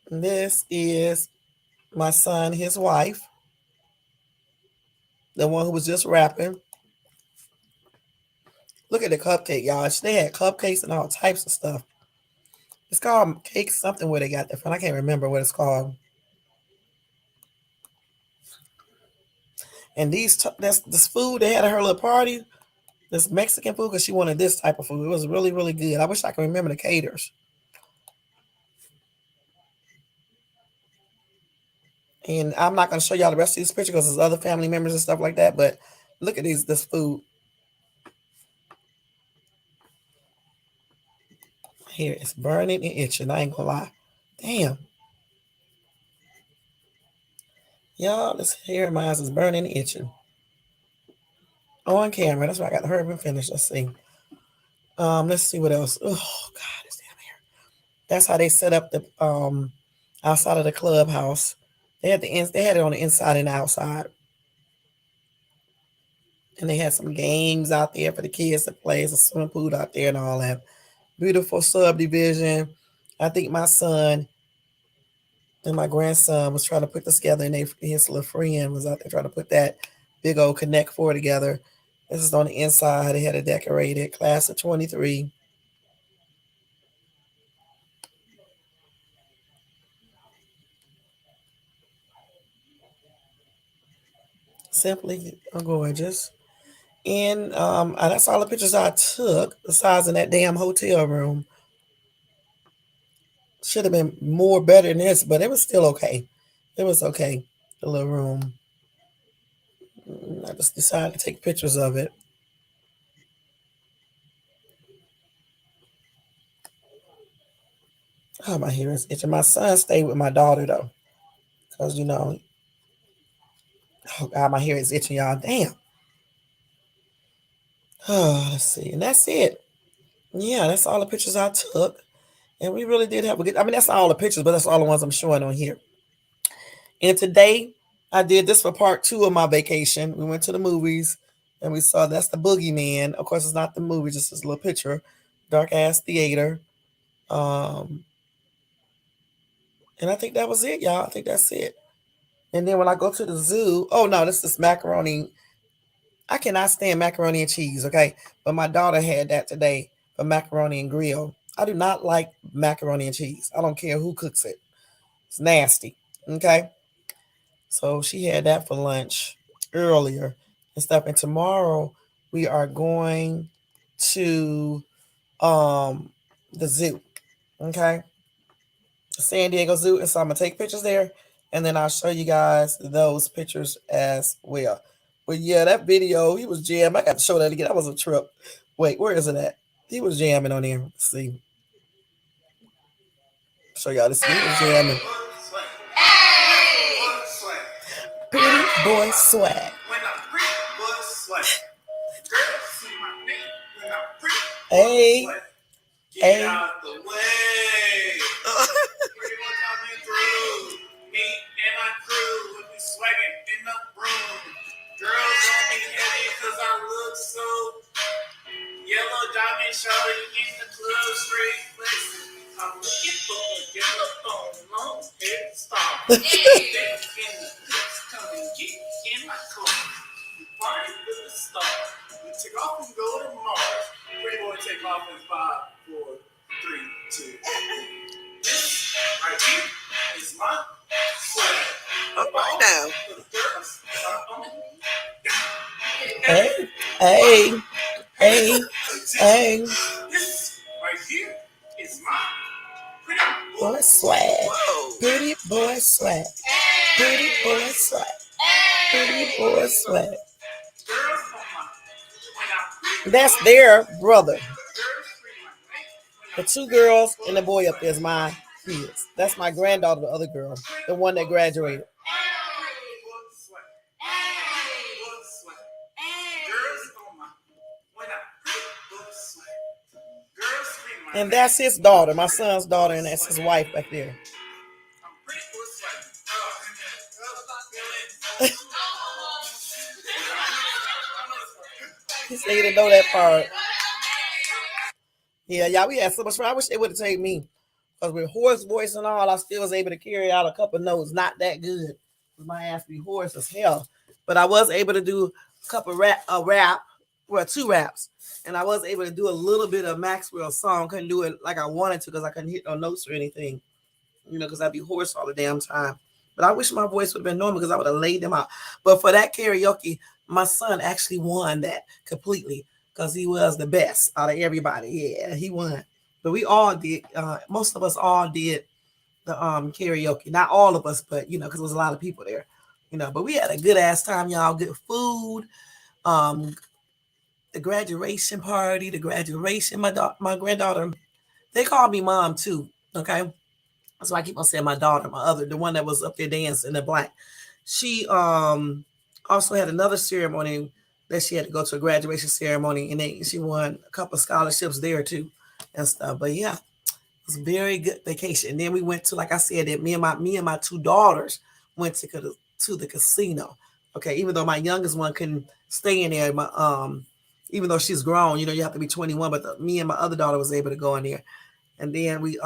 And this is my son, his wife, the one who was just rapping. Look at the cupcake, y'all. They had cupcakes and all types of stuff. It's called cake something where they got that from. I can't remember what it's called. And this food they had at her little party, this Mexican food, because she wanted this type of food. It was really good. I wish I could remember the caters. And I'm not going to show y'all the rest of these pictures because there's other family members and stuff like that. But look at this food. Here, it's burning and itching. I ain't gonna lie. Damn. Y'all, this hair of mine is burning and itching. On camera. That's why I got to hurry up and finish. Let's see. Let's see what else. Oh God, this damn hair. That's how they set up the outside of the clubhouse. They had it on the inside and the outside. And they had some games out there for the kids to play, some swimming pool out there and all that. Beautiful subdivision. I think my son and my grandson was trying to put this together, and his little friend was out there trying to put that big old Connect Four together. This is on the inside. They had it decorated. Class of 23. Simply gorgeous. And that's all the pictures I took. The size in that damn hotel room should have been more better than this, but it was still okay. It was okay. The little room. I just decided to take pictures of it. Oh, my hair is itching. My son stayed with my daughter though, because oh God, my hair is itching, y'all. Damn. Oh, let's see, and that's it. Yeah, that's all the pictures I took, and we really did have a good. I mean, that's not all the pictures, but that's all the ones I'm showing on here. And today, I did this for part 2 of my vacation. We went to the movies, and we saw that's the Boogeyman. Of course, it's not the movie, just this little picture. Dark ass theater. And I think that was it, y'all. I think that's it. And then when I go to the zoo, oh no, this is macaroni. I cannot stand macaroni and cheese, okay? But my daughter had that today for macaroni and grill. I do not like macaroni and cheese. I don't care who cooks it. It's nasty, okay? So she had that for lunch earlier and stuff. And tomorrow we are going to the zoo, okay? San Diego Zoo. And so I'm gonna take pictures there, and then I'll show you guys those pictures as well. But yeah, that video, he was jamming. I got to show that again. That was a trip. Wait, where is it at? He was jamming on there. Let's see. Show y'all this. He was jamming. Pretty boy swag. Hey. Hey. take off in 5, 4, 3, 2. This right here is my swag. All right now. Hey, hey, hey, hey. This right here is my pretty boy swag. Whoa. Pretty boy swag. Pretty boy swag. Pretty boy swag. That's their brother. The 2 girls and the boy up there is my kids. That's my granddaughter, the other girl, the one that graduated. And that's his daughter, my son's daughter, and that's his wife back there. He said he didn't know that part. Yeah, y'all, we had so much fun. I wish they would have taken me. Because with hoarse voice and all, I still was able to carry out a couple notes. Not that good. My ass be hoarse as hell. But I was able to do a couple rap, well, 2 raps. And I was able to do a little bit of Maxwell's song. Couldn't do it like I wanted to because I couldn't hit no notes or anything. You know, because I'd be hoarse all the damn time. But I wish my voice would have been normal because I would have laid them out. But for that karaoke, my son actually won that completely because he was the best out of everybody. Yeah, he won. But we all did. Most of us all did the karaoke. Not all of us, but you know, because there was a lot of people there. You know, but we had a good ass time, y'all. Good food. The graduation party, the graduation. My granddaughter, they called me mom too. Okay. So I keep on saying my daughter, the one that was up there dancing in the black. She also had another ceremony that she had to go to, a graduation ceremony, and she won a couple of scholarships there too and stuff. But yeah, it was a very good vacation. And then we went to, like I said, that me and my 2 daughters went to the casino. Okay, even though my youngest one couldn't stay in there, even though she's grown, you know, you have to be 21. But me and my other daughter was able to go in there, and then we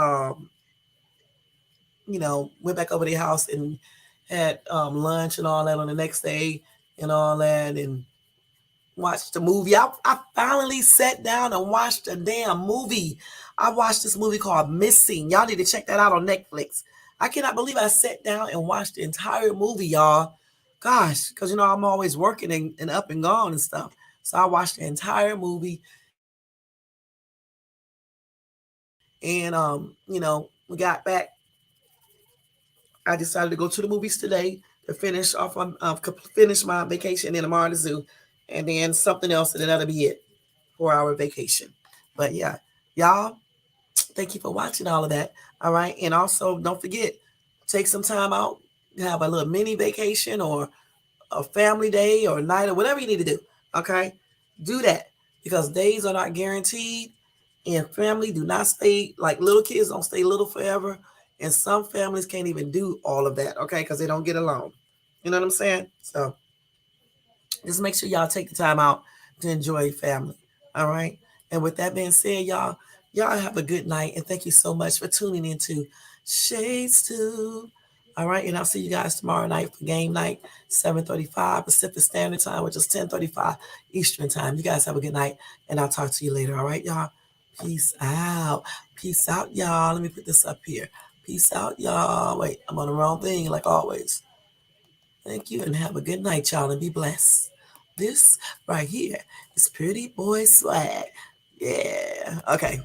you know, went back over to their house and had lunch and all that on the next day and all that, and watched the movie. I finally sat down and watched a damn movie. I watched this movie called Missing. Y'all need to check that out on Netflix. I cannot believe I sat down and watched the entire movie, y'all. Gosh, because, you know, I'm always working and up and gone and stuff. So I watched the entire movie. And, you know, we got back. I decided to go to the movies today to finish off finish my vacation in the Zoo, and then something else, and then that'll be it for our vacation. But yeah, y'all, thank you for watching all of that. All right, and also don't forget, take some time out, have a little mini vacation or a family day or night or whatever you need to do. Okay, do that because days are not guaranteed, and family do not stay, like little kids don't stay little forever. And some families can't even do all of that, okay, because they don't get along. You know what I'm saying? So just make sure y'all take the time out to enjoy your family. All right. And with that being said, y'all have a good night. And thank you so much for tuning into Shades 2. All right. And I'll see you guys tomorrow night for game night, 7:35 Pacific Standard Time, which is 10:35 Eastern Time. You guys have a good night. And I'll talk to you later. All right, y'all. Peace out. Peace out, y'all. Let me put this up here. Peace out, y'all. Wait, I'm on the wrong thing, like always. Thank you, and have a good night, y'all, and be blessed. This right here is Pretty Boy Swag. Yeah. Okay.